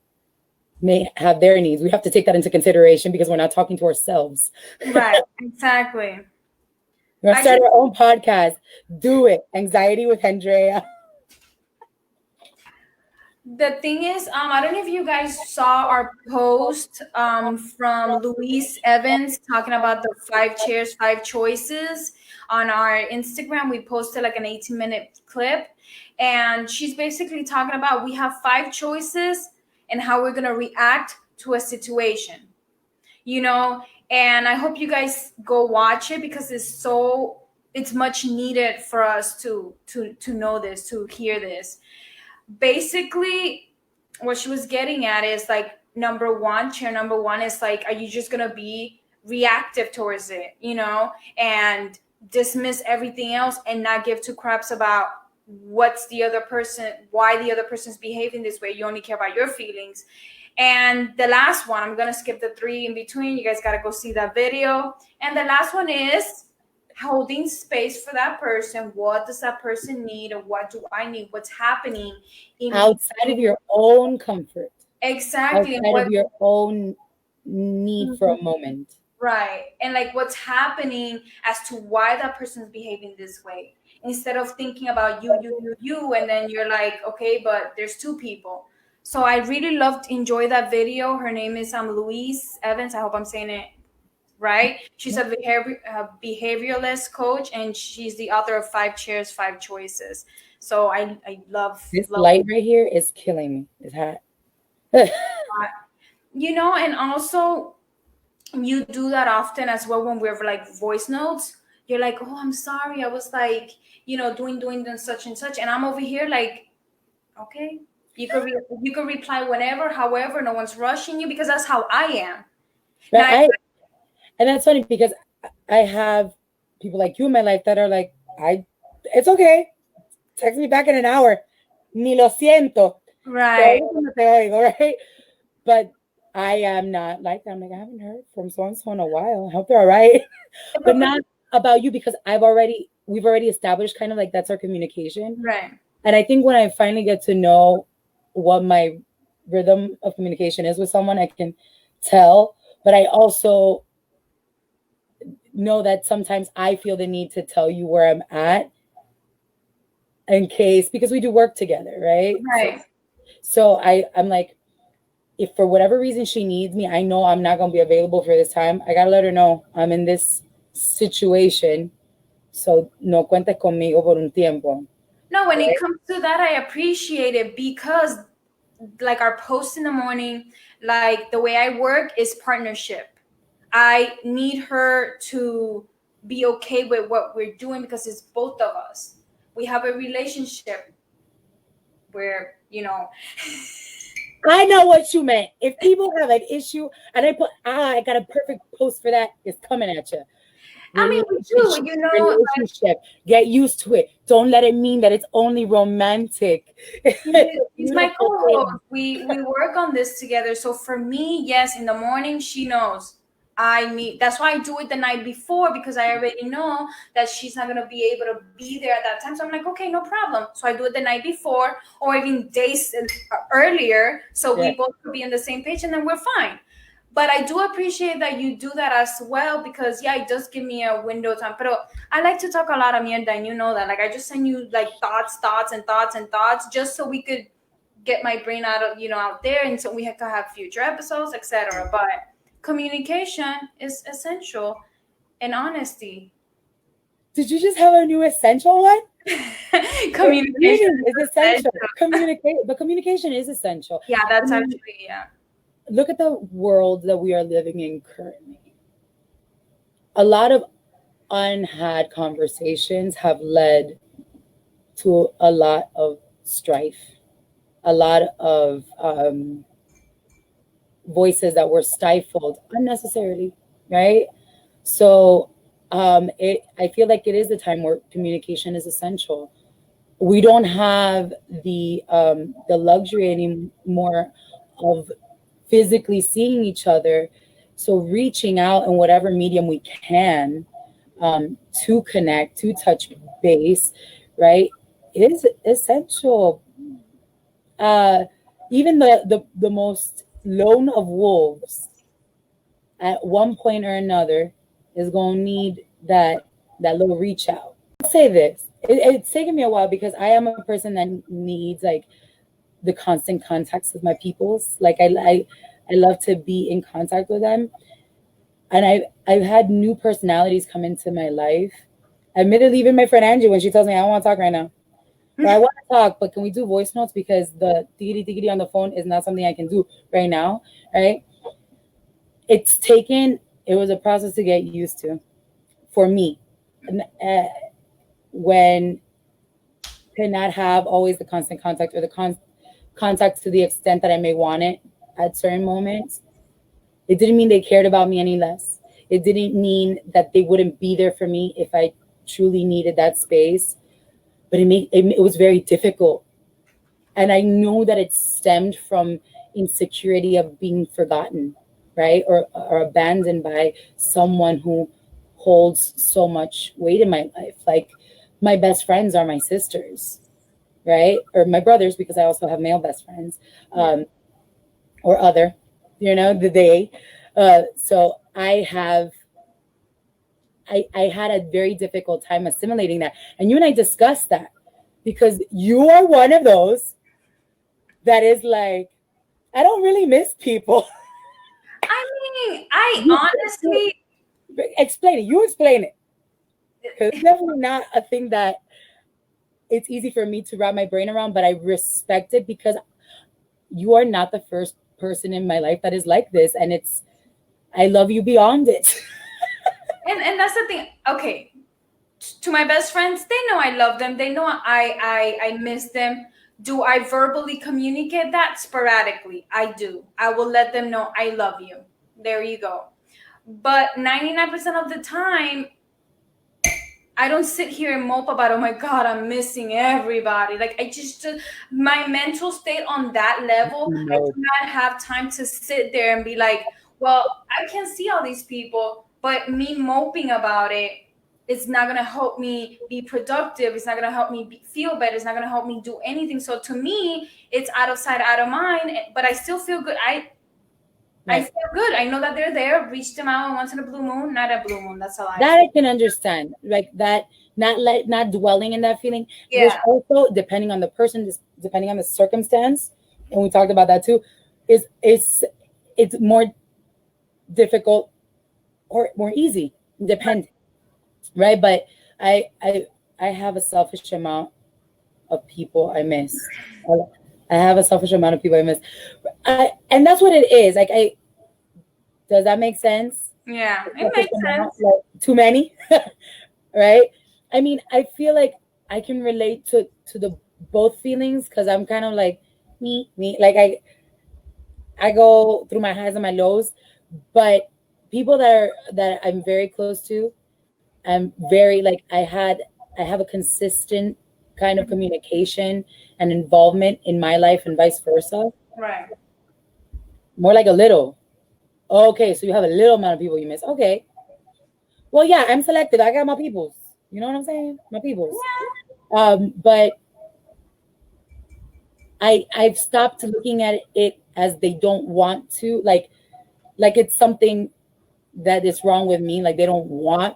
may have their needs. We have to take that into consideration because we're not talking to ourselves. Right, exactly. We're going to start our own podcast. Do it. Anxiety with Andrea. The thing is, I don't know if you guys saw our post from Louise Evans talking about the 5 chairs, 5 choices on our Instagram. We posted like an 18-minute clip, and she's basically talking about we have 5 choices and how we're going to react to a situation, you know. And I hope you guys go watch it because it's much needed for us to know this, to hear this. Basically, what she was getting at is like chair number one is like, are you just gonna be reactive towards it, you know, and dismiss everything else and not give 2 craps about why the other person's behaving this way? You only care about your feelings. And the last one, I'm gonna skip the 3 in between. You guys gotta go see that video. And the last one is holding space for that person. What does that person need, or what do I need? What's happening outside of your own comfort? Exactly. Outside of your own need for a moment. Right. And like what's happening as to why that person's behaving this way, instead of thinking about you, and then you're like, okay, but there's 2 people. So I really enjoy that video. Her name is Louise Evans. I hope I'm saying it right. She's a behavioralist coach, and she's the author of 5 chairs, 5 choices. So I love this light right here is killing me. It's hot. You know, and also you do that often as well when we're like voice notes. You're like, oh, I'm sorry, I was like, you know, doing such and such, and I'm over here like, okay, you could reply whenever, however, no one's rushing you, because that's how I am. But and that's funny because I have people like you in my life that are like, it's okay. Text me back in an hour. Ni lo siento. Right. Right. But I am not like that. I'm like, I haven't heard from so-and-so in a while. I hope they're all right. But not about you, because we've already established kind of like that's our communication. Right. And I think when I finally get to know what my rhythm of communication is with someone, I can tell. But I also know that sometimes I feel the need to tell you where I'm at in case, because we do work together, right? Right. So I'm like, if for whatever reason she needs me, I know I'm not going to be available for this time. I got to let her know I'm in this situation. So no cuentes conmigo por un tiempo. No, when it comes to that, I appreciate it, because like our post in the morning, like the way I work is partnership. I need her to be okay with what we're doing because it's both of us. We have a relationship where, you know. I know what you meant. If people have an issue and I got a perfect post for that, it's coming at you. I mean, we do, you know. Relationship. Get used to it. Don't let it mean that it's only romantic. He's my co-host. We work on this together. So for me, yes, in the morning, she knows that's why I do it the night before, because I already know that she's not going to be able to be there at that time. So I'm like, okay, no problem. So I do it the night before, or even days earlier, so we both could be on the same page, and then we're fine. But I do appreciate that you do that as well, because it does give me a window of time. But I like to talk a lot of mierda, and you know that. Like, I just send you like thoughts, just so we could get my brain out there, and so we could have future episodes, etc. But communication is essential, and honesty. Did you just have a new essential one? Communication is essential. Communication is essential. Yeah, that's actually, Look at the world that we are living in currently. A lot of unhad conversations have led to a lot of strife, a lot of voices that were stifled unnecessarily, right? So I feel like it is a time where communication is essential. We don't have the luxury anymore of physically seeing each other. So reaching out in whatever medium we can to connect, to touch base, right, is essential. Even the most lone of wolves at one point or another is going to need that little reach out. I'll say this. It's taken me a while because I am a person that needs like the constant contacts with my peoples. Like I love to be in contact with them. And I've had new personalities come into my life. Admittedly, even my friend Angie, when she tells me I don't want to talk right now, or I want to talk, but can we do voice notes, because the tiggity on the phone is not something I can do right now, right? It was a process to get used to for me. When cannot have always the constant contact or the contact to the extent that I may want it at certain moments, it didn't mean they cared about me any less. It didn't mean that they wouldn't be there for me if I truly needed that space. But it was very difficult. And I know that it stemmed from insecurity of being forgotten, right? Or abandoned by someone who holds so much weight in my life. Like, my best friends are my sisters, right? Or my brothers, because I also have male best friends, or other, the they. So I had a very difficult time assimilating that. And you and I discussed that, because you are one of those that is like, I don't really miss people. I mean, I honestly... Explain it. You explain it. Because it's definitely not a thing that it's easy for me to wrap my brain around, but I respect it, because you are not the first person in my life that is like this. And I love you beyond it. And that's the thing. Okay. To my best friends, they know I love them. They know I miss them. Do I verbally communicate that? Sporadically? I do. I will let them know I love you. There you go. But 99% of the time, I don't sit here and mope about, oh my God, I'm missing everybody. Like, my mental state on that level, I do not have time to sit there and be like, well, I can see all these people, but me moping about it's not going to help me be productive. It's not going to help me feel better. It's not going to help me do anything. So to me, it's out of sight, out of mind, but I still feel good. I feel good. I know that they're there. Reach them out once in a blue moon. Not a blue moon. That's a lie. That I can understand. Like that, not dwelling in that feeling. Yeah. Which also, depending on the person, depending on the circumstance, and we talked about that too, it's more difficult or more easy, depending. Right. But I have a selfish amount of people I miss. I have a selfish amount of people I miss. And that's what it is. Like, does that make sense? Yeah, it makes sense. Like, too many, right? I mean, I feel like I can relate to the both feelings, because I'm kind of like me. Like, I go through my highs and my lows, but people that I'm very close to, I'm very like I have a consistent kind of communication and involvement in my life, and vice versa. Right. More like a little, Okay, so you have a little amount of people you miss. Okay. Well, yeah, I'm selective. I got my peoples. You know what I'm saying? My peoples. But I've stopped looking at it as they don't want to, like it's something that is wrong with me, like they don't want.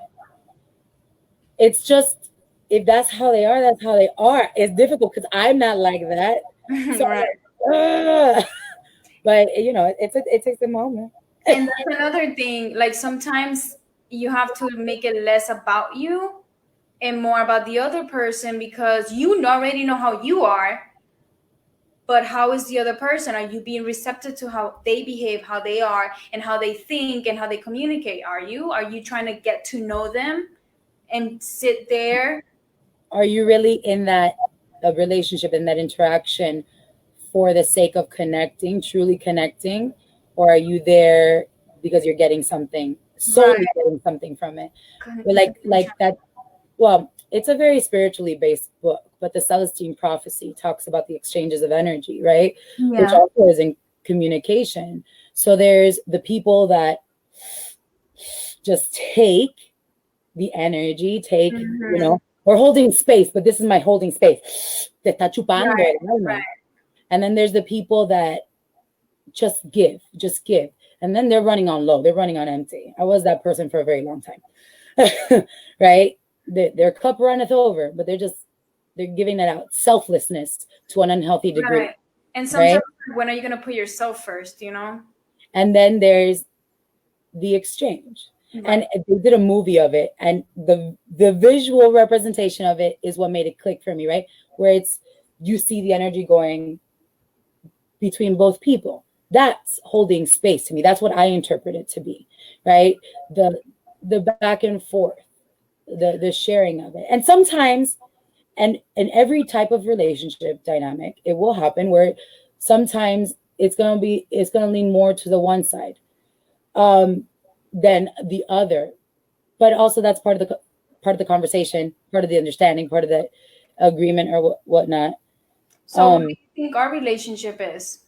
It's just, if that's how they are, that's how they are. It's difficult because I'm not like that. So Right. ugh. But you know, it takes a moment. And that's another thing. Like sometimes you have to make it less about you and more about the other person, because you already know how you are, but how is the other person? Are you being receptive to how they behave, how they are, and how they think and how they communicate? Are you trying to get to know them and sit there? Are you really in that relationship, in that interaction for the sake of connecting, truly connecting, or are you there because you're getting something, Right. solely getting something from it? Con- But like that. Well, it's a very spiritually based book, but the Celestine prophecy talks about the exchanges of energy, right? Which Yeah. also is in communication. So there's the people that just take the energy, take, Mhm. we're holding space, but this is my holding space. Te está chupando Right. el alma. Right. And then there's the people that just give, just give. And then they're running on low, they're running on empty. I was that person for a very long time. Right? Their cup runneth over, but they're giving it out. Selflessness to an unhealthy degree. Right. And Right? sometimes, when are you going to put yourself first, you know? And then there's the exchange. Right. And they did a movie of it, and the visual representation of it is what made it click for me, right? Where it's, you see the energy going between both people. That's holding space to me. That's what I interpret it to be, right? The back and forth, the sharing of it. And sometimes, and in every type of relationship dynamic, it will happen where sometimes it's gonna lean more to the one side than the other. But also that's part of the conversation, part of the understanding, part of the agreement or whatnot. So, what do you think our relationship is?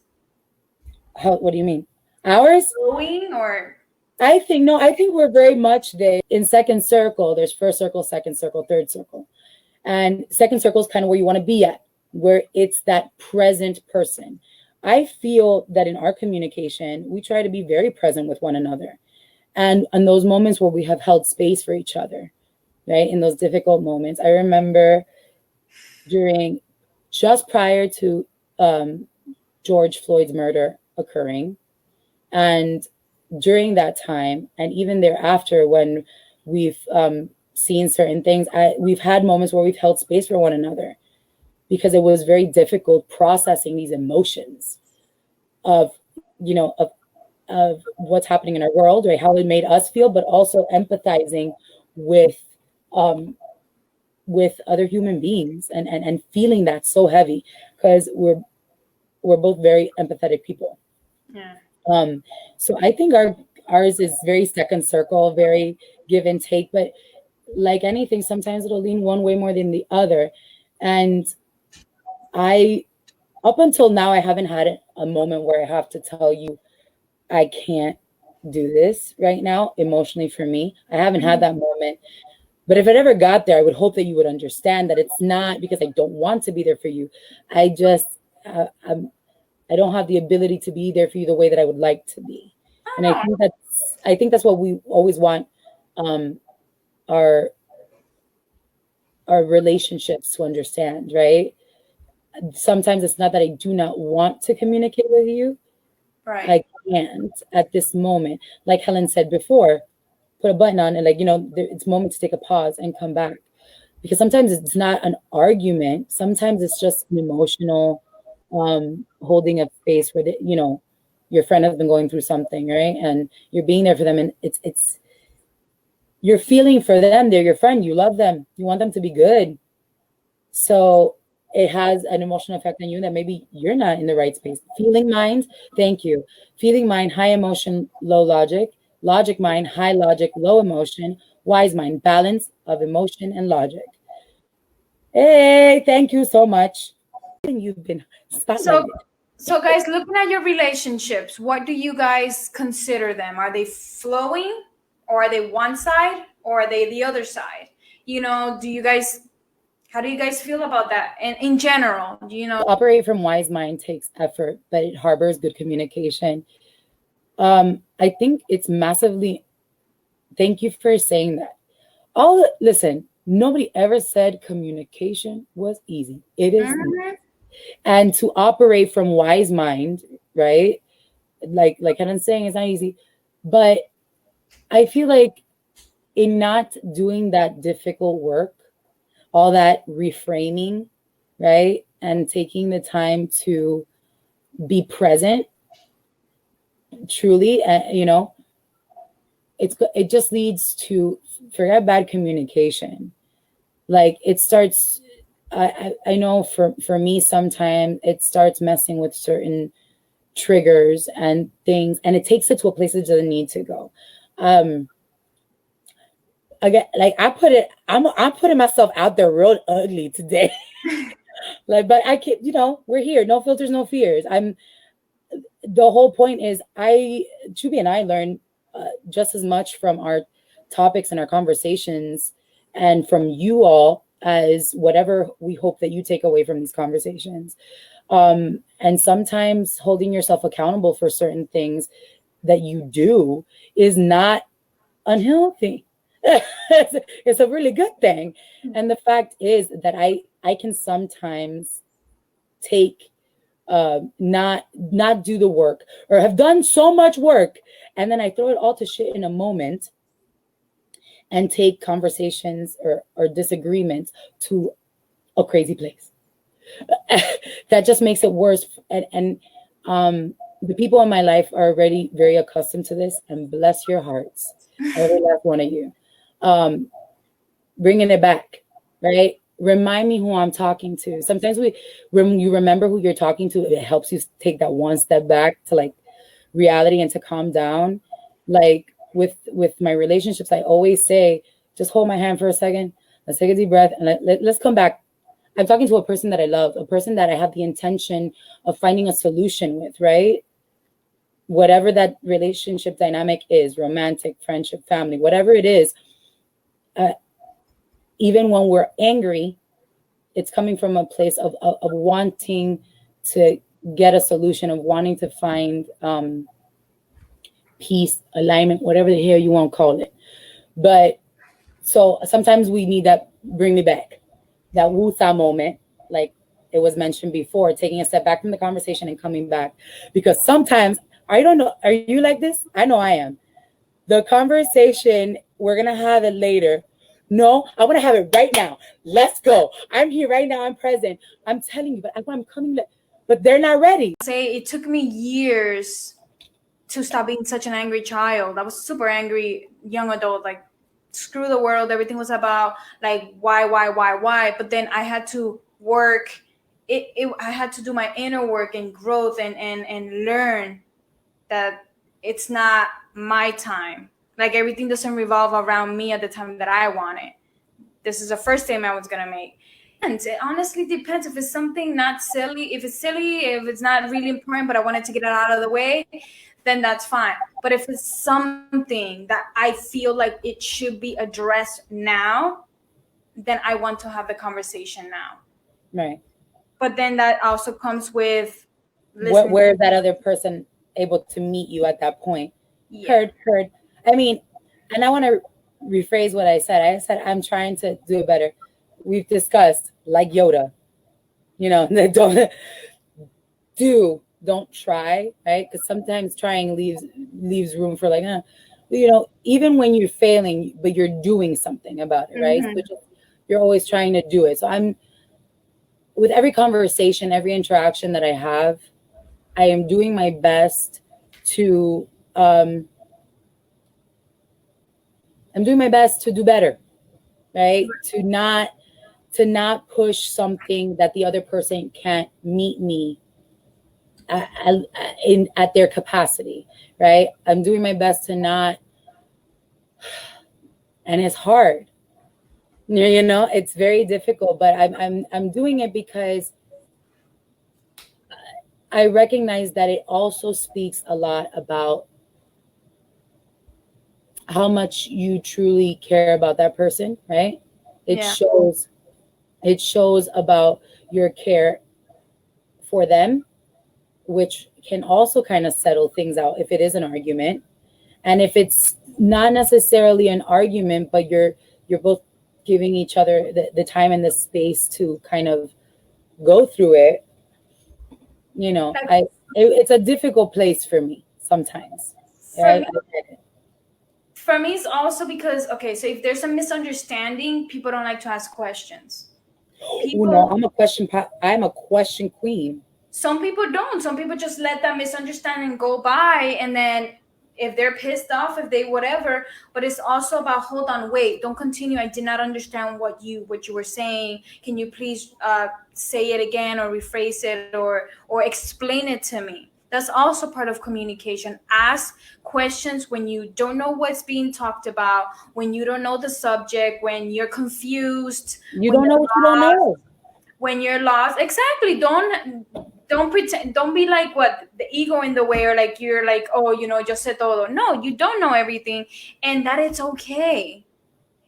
What do you mean? Ours? Growing or? I think we're very much in second circle. There's first circle, second circle, third circle. And second circle is kind of where you want to be at, where it's that present person. I feel that in our communication, we try to be very present with one another. And in those moments where we have held space for each other, right? In those difficult moments. I remember just prior to George Floyd's murder occurring, and during that time, and even thereafter, when we've seen certain things, we've had moments where we've held space for one another, because it was very difficult processing these emotions of, of what's happening in our world, right? How it made us feel, but also empathizing with other human beings, and feeling that so heavy, because we're both very empathetic people. Yeah. So I think ours is very second circle, very give and take, but like anything, sometimes it'll lean one way more than the other. And up until now, I haven't had a moment where I have to tell you I can't do this right now emotionally for me. I haven't had that moment. But if it ever got there, I would hope that you would understand that it's not because I don't want to be there for you. I just, I don't have the ability to be there for you the way that I would like to be. And I think that's what we always want our relationships to understand, right? Sometimes it's not that I do not want to communicate with you. Right. I can't at this moment. Like Helen said before, put a button on, and it's moment to take a pause and come back. Because sometimes it's not an argument. Sometimes it's just an emotional holding of space where your friend has been going through something, right? And you're being there for them, and it's you're feeling for them. They're your friend. You love them. You want them to be good. So it has an emotional effect on you that maybe you're not in the right space. Feeling mind, thank you. Feeling mind, high emotion, low logic. Logic mind, high logic, low emotion. Wise mind, balance of emotion and logic. Hey, thank you so much. You've been spotlighted. So, guys, looking at your relationships, what do you guys consider them? Are they flowing, or are they one side, or are they the other side? You know, how do you guys feel about that? And in general, you know, To operate from wise mind takes effort, but it harbors good communication. I think it's massively, thank you for saying that. Listen, nobody ever said communication was easy. It is not. Mhm. And to operate from wise mind, right? Like I'm saying, it's not easy. But I feel like in not doing that difficult work, all that reframing, right? And taking the time to be present truly, it just leads to, forget bad communication. Like it starts, I know for me, sometimes it starts messing with certain triggers and things, and it takes it to a place it doesn't need to go. Again, like I'm putting myself out there real ugly today. Like, but I can't, we're here, no filters, no fears. The whole point is, Choobie and I learn just as much from our topics and our conversations and from you all as whatever we hope that you take away from these conversations. And sometimes holding yourself accountable for certain things that you do is not unhealthy. It's a really good thing. And the fact is that I can sometimes take not do the work, or have done so much work, and then I throw it all to shit in a moment and take conversations or disagreements to a crazy place. That just makes it worse. And the people in my life are already very accustomed to this, and bless your hearts, every last one of you. Bringing it back, right? Remind me who I'm talking to. Sometimes when you remember who you're talking to, it helps you take that one step back to like reality and to calm down. Like with my relationships, I always say, just hold my hand for a second. Let's take a deep breath and let's come back. I'm talking to a person that I love, a person that I have the intention of finding a solution with, right? Whatever that relationship dynamic is, romantic, friendship, family, whatever it is, even when we're angry, it's coming from a place of wanting to get a solution, of wanting to find peace, alignment, whatever the hell you want to call it. But so sometimes we need that bring me back, that wusa moment, like it was mentioned before, taking a step back from the conversation and coming back. Because sometimes, I don't know, are you like this? I know I am. The conversation, we're going to have it later. No, I want to have it right now. Let's go. I'm here right now. I'm present. I'm telling you, but I'm coming. But they're not ready. Say it took me years to stop being such an angry child. I was super angry young adult, like screw the world. Everything was about like why. But then I had to work. I had to do my inner work and growth and learn that it's not my time. Like everything doesn't revolve around me at the time that I want it. This is the first statement I was gonna make. And it honestly depends if it's something not silly. If it's silly, if it's not really important, but I wanted to get it out of the way, then that's fine. But if it's something that I feel like it should be addressed now, then I want to have the conversation now. Right. But then that also comes with listening. Where is that other person able to meet you at that point? Yeah. Heard. I mean, and I want to rephrase what I said. I said I'm trying to do it better. We've discussed, like Yoda, don't try, right? Because sometimes trying leaves room for like, even when you're failing, but you're doing something about it, right? So you're always trying to do it. So I'm, with every conversation, every interaction that I have, I am doing my best to I'm doing my best to do better, right? To not push something that the other person can't meet me at their capacity, right? I'm doing my best to not, and it's hard. It's very difficult, but I'm doing it because I recognize that it also speaks a lot about how much you truly care about that person, right? It Yeah. shows about your care for them, which can also kind of settle things out if it is an argument. And if it's not necessarily an argument, but you're both giving each other the time and the space to kind of go through it, you know, Like it's a difficult place for me sometimes. for I me, get it. for me, it's also because, okay, so if there's a misunderstanding, people don't like to ask questions. Oh no, People, I'm a question queen. some people don't. Some people just let that misunderstanding go by, and then if they're pissed off, if they whatever. But it's also about, hold on, wait, don't continue. I did not understand what you were saying. Can you please say it again, or rephrase it, or explain it to me? That's also part of communication. Ask questions when you don't know what's being talked about, when you don't know the subject, when you're confused, You when don't know what you don't know. when you're lost. Exactly. Don't pretend, don't be like what the ego in the way, or like you're like, oh, yo sé todo. No, you don't know everything, and that it's okay.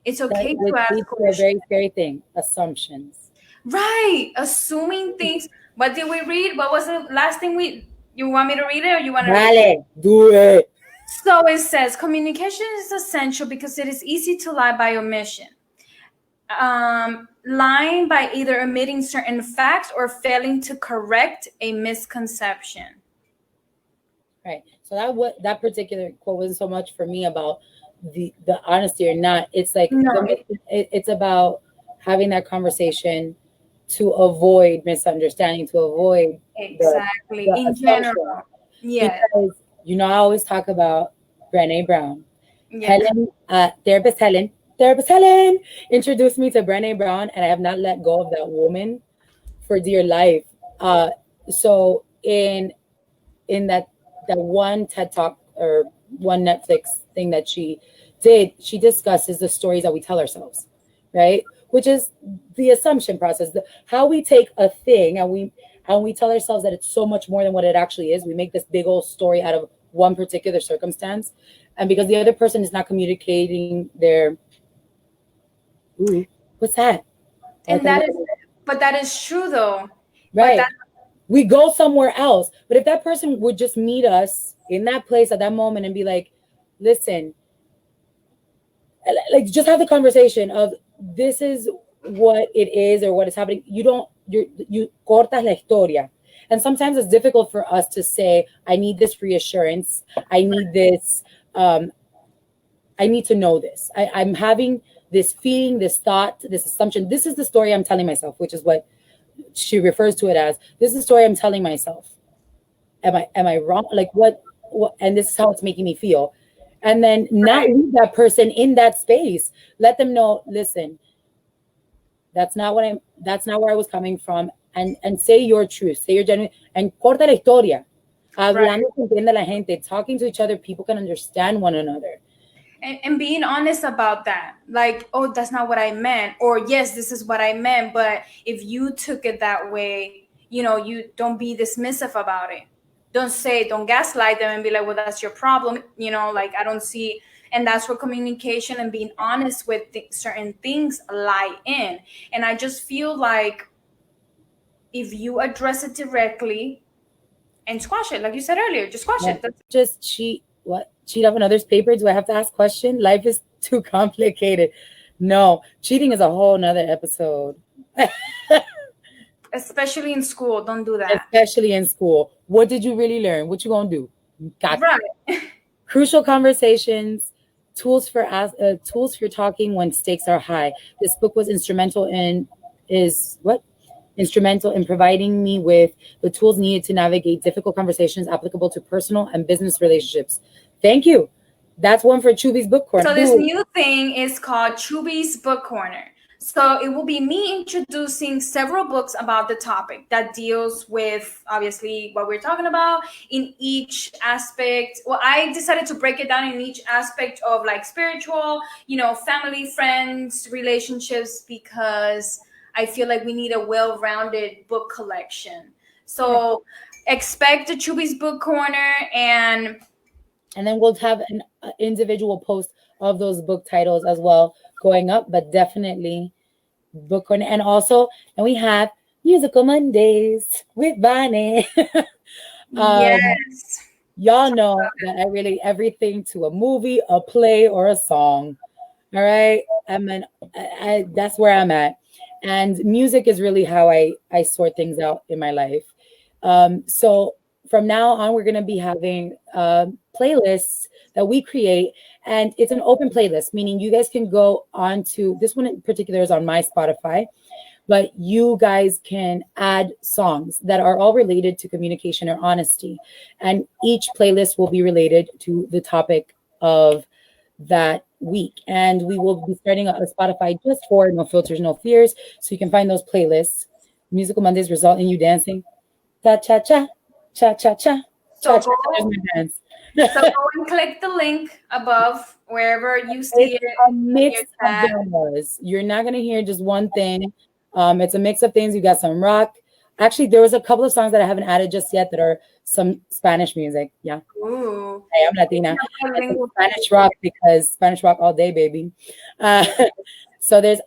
It's That okay to which ask leads to a questions. very scary thing: assumptions. Right. Assuming things. What did we read? What was the last thing we, you want me to read it, or you want to read it? Vale, do it. So it says communication is essential because it is easy to lie by omission. Lying by either omitting certain facts or failing to correct a misconception. Right. So that particular quote wasn't so much for me about the honesty or not. It's like No, it's about having that conversation to avoid misunderstanding, to avoid exactly. the In assumption. general, yeah, Because I always talk about Brené Brown. yeah. Helen, therapist Helen introduced me to Brené Brown, and I have not let go of that woman for dear life. So in that one TED talk or one Netflix thing that she did, she discusses the stories that we tell ourselves, right? Which is the assumption process, how we take a thing and we tell ourselves that it's so much more than what it actually is. We make this big old story out of one particular circumstance, and because the other person is not communicating their, ooh, what's that? Like And a that is, little, but that is true though. But right? We go somewhere else. But if that person would just meet us in that place at that moment and be like, listen, like just have the conversation of, this is what it is or what is happening. You cortas la historia. And sometimes it's difficult for us to say, I need this reassurance. I need this, I need to know this. I'm having this feeling, this thought, this assumption. This is the story I'm telling myself, which is what she refers to it as. This is the story I'm telling myself. Am I wrong? Like what and this is how it's making me feel. And then not right. leave that person in that space. Let them know, listen, that's not where I was coming from. And say your truth, say your genuine, and corta la historia. Right. Hablando se entiende la gente, talking to each other, people can understand one another. And being honest about that, like, oh, that's not what I meant, or yes, this is what I meant, but if you took it that way, you don't be dismissive about it. Don't gaslight them and be like, well, that's your problem, like, I don't see. And that's where communication and being honest with certain things lie in. And I just feel like if you address it directly and squash it, like you said earlier, just squash Yeah. it. That's Just cheat up on others' paper? Do I have to ask question? Life is too complicated. No, cheating is a whole nother episode. especially in school, don't do that. Especially in school. What did you really learn? What you gonna do? Got Right. crucial conversations, tools for talking when stakes are high. This book was instrumental in providing me with the tools needed to navigate difficult conversations applicable to personal and business relationships. Thank you. That's one for CHOOBIE's Book Corner. So this new thing is called CHOOBIE's Book Corner. So it will be me introducing several books about the topic that deals with obviously what we're talking about in each aspect. Well, I decided to break it down in each aspect of like spiritual, family, friends, relationships, because I feel like we need a well-rounded book collection. So expect the CHOOBIE's book corner, and then we'll have an individual post of those book titles as well going up, but definitely book corner. And also, and we have Musical Mondays with Bonnie. yes. Y'all know that I relate everything to a movie, a play, or a song. All right. That's where I'm at. And music is really how I sort things out in my life. So from now on, we're going to be having playlists that we create. And it's an open playlist, meaning you guys can go on to, this one in particular is on my Spotify, but you guys can add songs that are all related to communication or honesty. And each playlist will be related to the topic of that week. And we will be starting a Spotify just for No Filters, No Fears. So you can find those playlists. Musical Mondays result in you dancing. Cha cha cha, cha cha cha. So Cha cha cha. Dance. So go and click the link above wherever you see It's it. a mix of genres. You're not gonna hear just one thing. It's a mix of things. You got some rock. Actually, there was a couple of songs that I haven't added just yet that are some Spanish music. Yeah. Ooh. Hey, I'm Latina. Spanish rock because Spanish rock all day, baby. So there's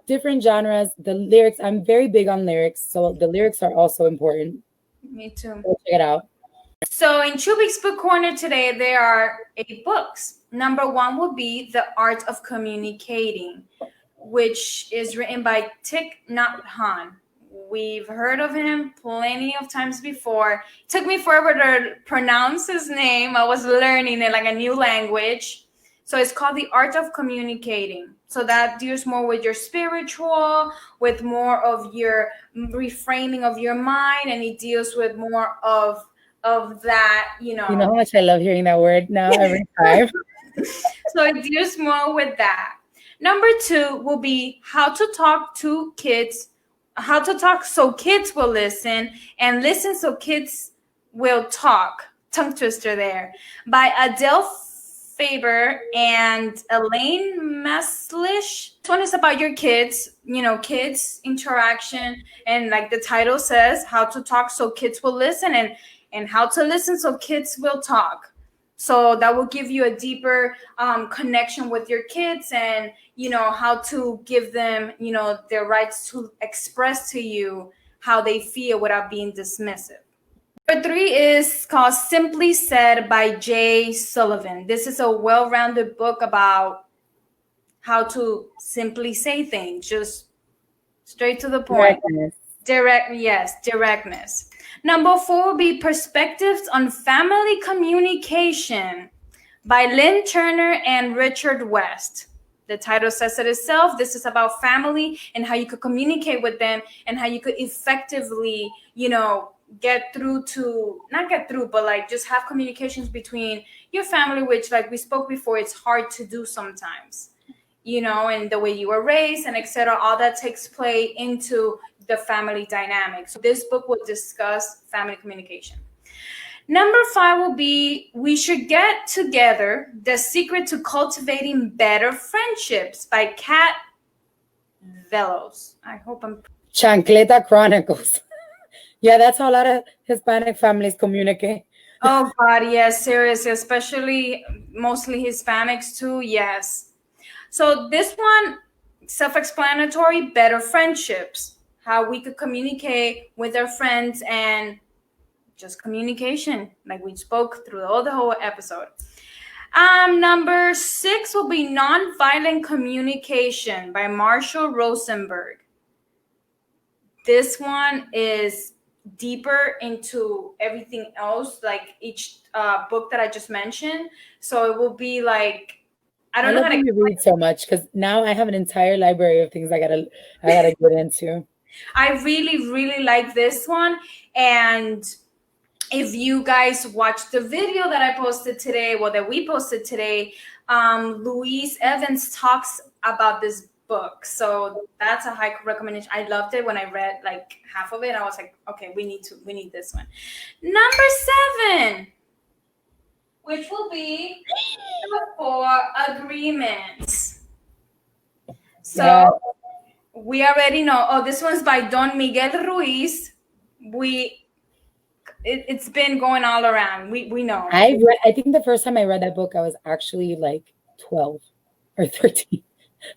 different genres. The lyrics, I'm very big on lyrics. So the lyrics are also important. Me too. Go check it out. So in CHOOBIE's book corner today, there are 8 books. Number 1 will be The Art of Communicating, which is written by Thich Nhat. We've heard of him plenty of times before. It took me forever to pronounce his name. I was learning it like a new language. So it's called The Art of Communicating. So that deals more with your spiritual, with more of your reframing of your mind, and it deals with more of that, You know how much I love hearing that word now every time. So it deals more with that. Number 2 will be how to talk to kids, how to talk so kids will listen, and listen so kids will talk. Tongue twister there. By Adele, Faber, and Elaine Malish. This one is about your kids, kids interaction, and like the title says, how to talk so kids will listen, and how to listen so kids will talk. So that will give you a deeper connection with your kids, and how to give them their rights to express to you how they feel without being dismissive. Number 3 is called Simply Said by J. Sullivan. This is a well-rounded book about how to simply say things, just straight to the point. Directness. Number 4 will be Perspectives on Family Communication by Lynn Turner and Richard West. The title says it itself. This is about family and how you could communicate with them and how you could effectively, but like just have communications between your family, which like we spoke before, it's hard to do sometimes, and the way you were raised and etc. All that takes play into the family dynamic. So this book will discuss family communication. Number 5 will be We Should Get Together, The Secret to Cultivating Better Friendships by Kat Velos. I hope I'm... Chancleta Chronicles. Yeah, that's how a lot of Hispanic families communicate. Oh, God, yes, seriously, especially mostly Hispanics too, yes. So this one, self-explanatory, better friendships, how we could communicate with our friends and just communication, like we spoke through the whole episode. Number 6 will be Nonviolent Communication by Marshall Rosenberg. This one is deeper into everything else, like each book that I just mentioned. So it will be like, I don't know how to read so much because now I have an entire library of things I gotta get into. I really, really like this one. And if you guys watched the video that I posted today, that we posted today, Louise Evans talks about this book. So that's a high recommendation. I loved it when I read like half of it. I was like, okay, we need this one. Number 7, which will be the 4 Agreements. So we already know. Oh, this one's by Don Miguel Ruiz. it's been going all around. We know. I think the first time I read that book, I was actually like 12 or 13.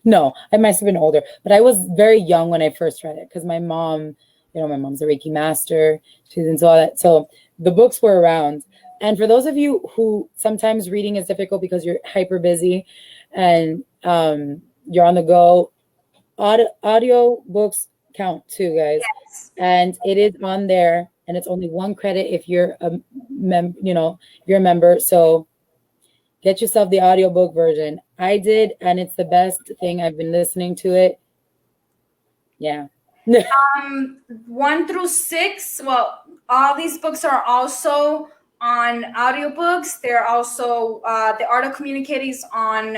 No, I must have been older, but I was very young when I first read it because my mom, my mom's a Reiki master. She's into all that. So the books were around. And for those of you who sometimes reading is difficult because you're hyper busy and you're on the go, audio books count too, guys. Yes. And it is on there, and it's only 1 credit if you're a you're a member. So get yourself the audiobook version. I did, and it's the best thing. I've been listening to it. Yeah. 1 through 6. Well, all these books are also on audiobooks. They're also the Art of Communicators on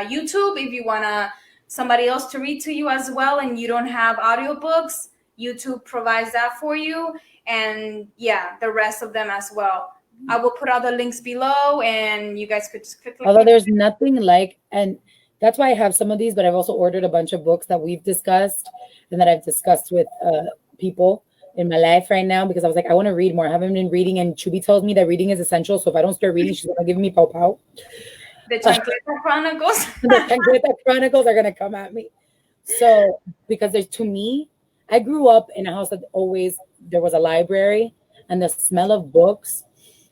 YouTube. If you want somebody else to read to you as well, and you don't have audiobooks, YouTube provides that for you. And yeah, the rest of them as well. I will put all the links below, and you guys could just click. Although there's nothing like, and that's why I have some of these, but I've also ordered a bunch of books that we've discussed and that I've discussed with people in my life right now, because I was like, I want to read more. I haven't been reading, and CHOOBIE tells me that reading is essential. So if I don't start reading, she's gonna give me pow pow. The Chancleta Chronicles. The Chancleta Chronicles are gonna come at me. So because to me, I grew up in a house that always there was a library, and the smell of books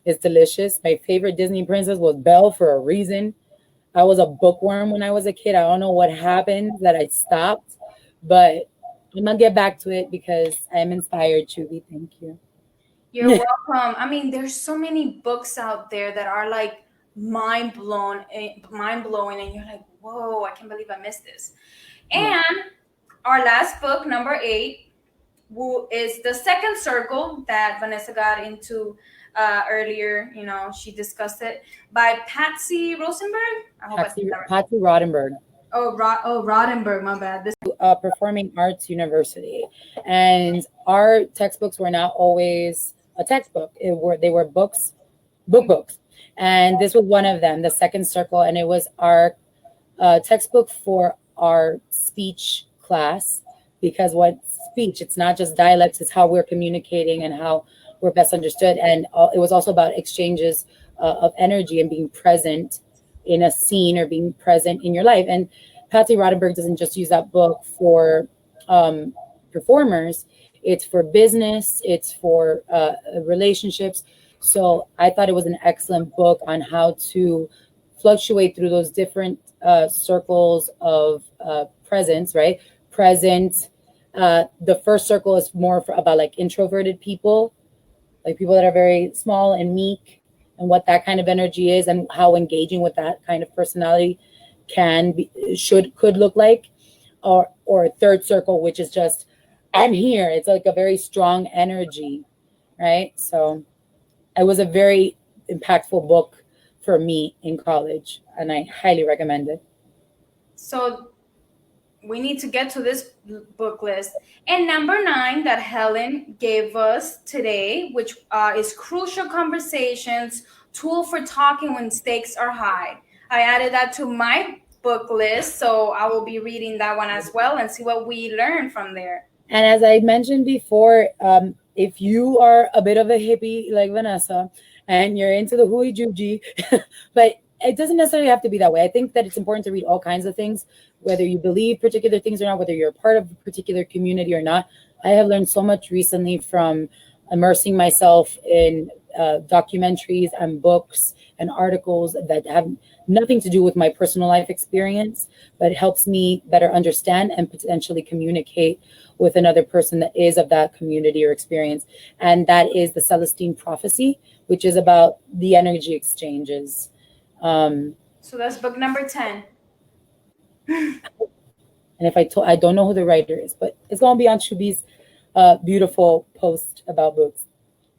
is delicious. My favorite Disney princess was Belle for a reason. I was a bookworm when I was a kid. I don't know what happened that I stopped, but I'm gonna get back to it because I'm inspired, CHOOBIE. Thank you. You're welcome. I mean, there's so many books out there that are like mind blowing, and you're like, whoa, I can't believe I missed this. And our last book, number 8, is The Second Circle that Vanessa got into earlier. She discussed it by Patsy Rosenberg. Patsy Rodenberg. Rodenberg, my bad. This Performing Arts University, and our textbooks were not always a textbook. They were books, and this was one of them, The Second Circle, and it was our textbook for our speech class, because speech, it's not just dialects, it's how we're communicating and how we're best understood. And it was also about exchanges of energy and being present in a scene or being present in your life. And Patsy Rodenberg doesn't just use that book for performers, it's for business, it's for relationships. So I thought it was an excellent book on how to fluctuate through those different circles of presence, right? Present. The first circle is more about like introverted people, like people that are very small and meek, and what that kind of energy is and how engaging with that kind of personality could look like. Or a third circle, which is just, I'm here. It's like a very strong energy, right? So it was a very impactful book for me in college, and I highly recommend it. So we need to get to this book list. And number 9 that Helen gave us today, which is Crucial Conversations, Tool for Talking When Stakes Are High. I added that to my book list, so I will be reading that one as well and see what we learn from there. And as I mentioned before, if you are a bit of a hippie like Vanessa and you're into the hooey juji, but it doesn't necessarily have to be that way. I think that it's important to read all kinds of things, whether you believe particular things or not, whether you're a part of a particular community or not. I have learned so much recently from immersing myself in documentaries and books and articles that have nothing to do with my personal life experience, but it helps me better understand and potentially communicate with another person that is of that community or experience. And that is the Celestine Prophecy, which is about the energy exchanges. So that's book number 10. And if I don't know who the writer is, but it's going to be on CHOOBIE's beautiful post about books.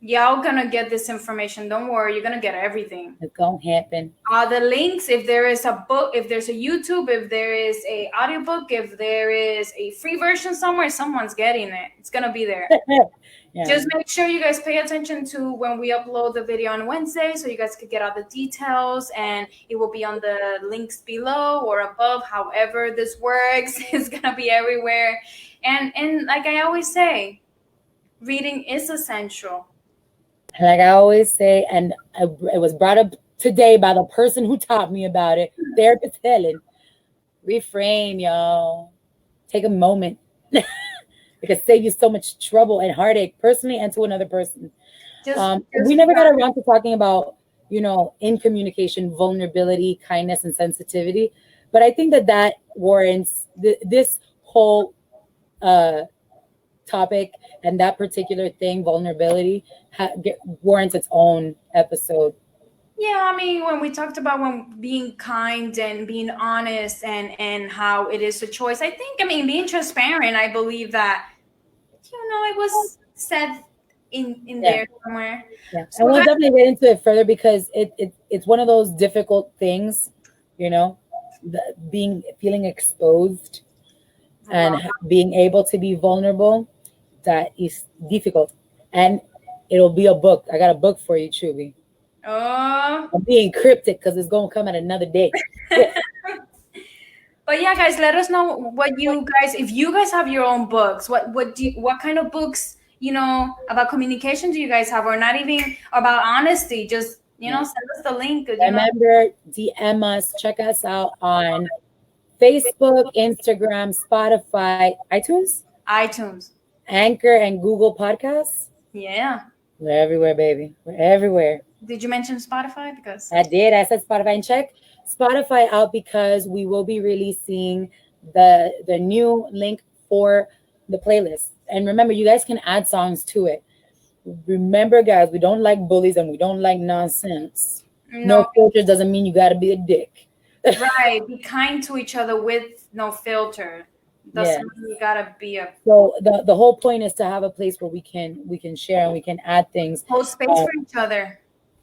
Y'all gonna get this information. Don't worry, you're gonna get everything. It's gonna happen. The links, if there is a book, if there's a YouTube, if there is a audiobook, if there is a free version somewhere, someone's getting it. It's gonna be there. Yeah. Just make sure you guys pay attention to when we upload the video on Wednesday, so you guys could get all the details, and it will be on the links below or above. However this works, it's gonna be everywhere. And like I always say, reading is essential. Like I always say, and it was brought up today by the person who taught me about it, therapist Helen. Reframe, y'all. Take a moment. It could save you so much trouble and heartache, personally and to another person. We never got around to talking about, in communication, vulnerability, kindness, and sensitivity. But I think that warrants this whole topic, and that particular thing, vulnerability, warrants its own episode. Yeah, I mean, when we talked about when being kind and being honest and how it is a choice, I think, I mean, being transparent, I believe that, it was said in there somewhere. Yeah, So and we'll definitely get into it further because it's one of those difficult things, feeling exposed and being able to be vulnerable. That is difficult, and it'll be a book. I got a book for you, Choobie. Oh, I'm being cryptic because it's gonna come at another day. But yeah, guys, let us know what you guys, if you guys have your own books, what kind of books, about communication do you guys have, or not even about honesty? Just send us the link. Remember, DM us, check us out on Facebook, Instagram, Spotify, iTunes, Anchor, and Google Podcasts. Yeah, we're everywhere, baby. We're everywhere. Did you mention Spotify? Because I did. I said Spotify, and check Spotify out because we will be releasing the new link for the playlist. And remember, you guys can add songs to it. Remember, guys, we don't like bullies and we don't like nonsense. No filter doesn't mean you got to be a dick. Right. Be kind to each other with no filter. Doesn't mean you gotta be a. So the whole point is to have a place where we can share and we can add things. Hold space for each other.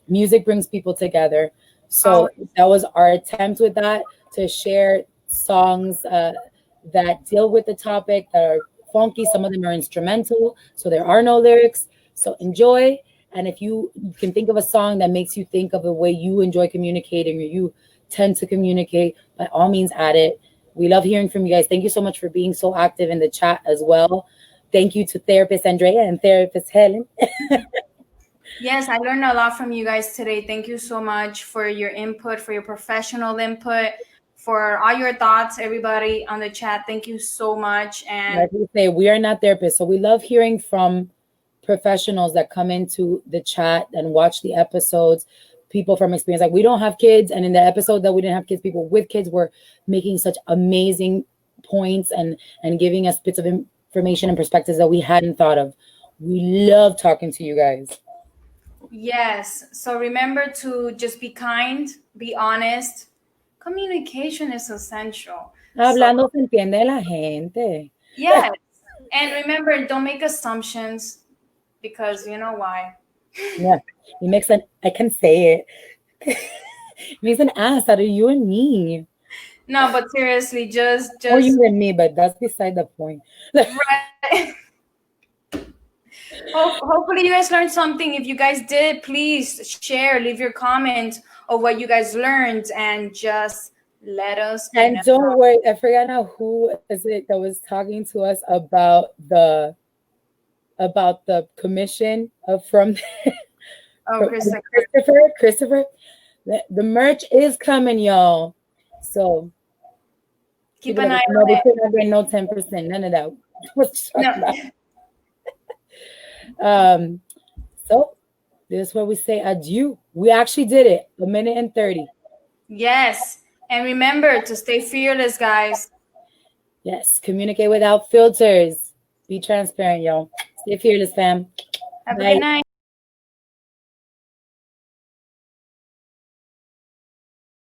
Music brings people together. So that was our attempt with that, to share songs that deal with the topic, that are funky. Some of them are instrumental, so there are no lyrics. So enjoy. And if you can think of a song that makes you think of the way you enjoy communicating or you tend to communicate, by all means add it. We love hearing from you guys. Thank you so much for being so active in the chat as well. Thank you to therapist Andrea and therapist Helen. Yes, I learned a lot from you guys today. Thank you so much for your input, for your professional input, for all your thoughts, everybody on the chat. Thank you so much. And like we say, we are not therapists, so we love hearing from professionals that come into the chat and watch the episodes, people from experience. Like, we don't have kids, and in the episode that we didn't have kids, people with kids were making such amazing points and giving us bits of information and perspectives that we hadn't thought of. We love talking to you guys. Yes. So remember to just be kind, be honest. Communication is essential. Hablando se entiende la gente. Yes. And remember, don't make assumptions, because you know why. Yeah. It makes I can say it. It makes an ass out of you and me. No, but seriously, just or you and me, but that's beside the point. Right. Hopefully you guys learned something. If you guys did, please share, leave your comment of what you guys learned, and just let us know. And don't worry, I forgot now who is it that was talking to us about the commission from Christopher. The merch is coming, y'all. So keep an eye on it. We're not getting no 10%, none of that. No. So this is where we say adieu. We actually did it, 1 minute and 30. Yes. And remember to stay fearless, guys. Yes. Communicate without filters. Be transparent, y'all. Stay fearless, fam. Have a good night.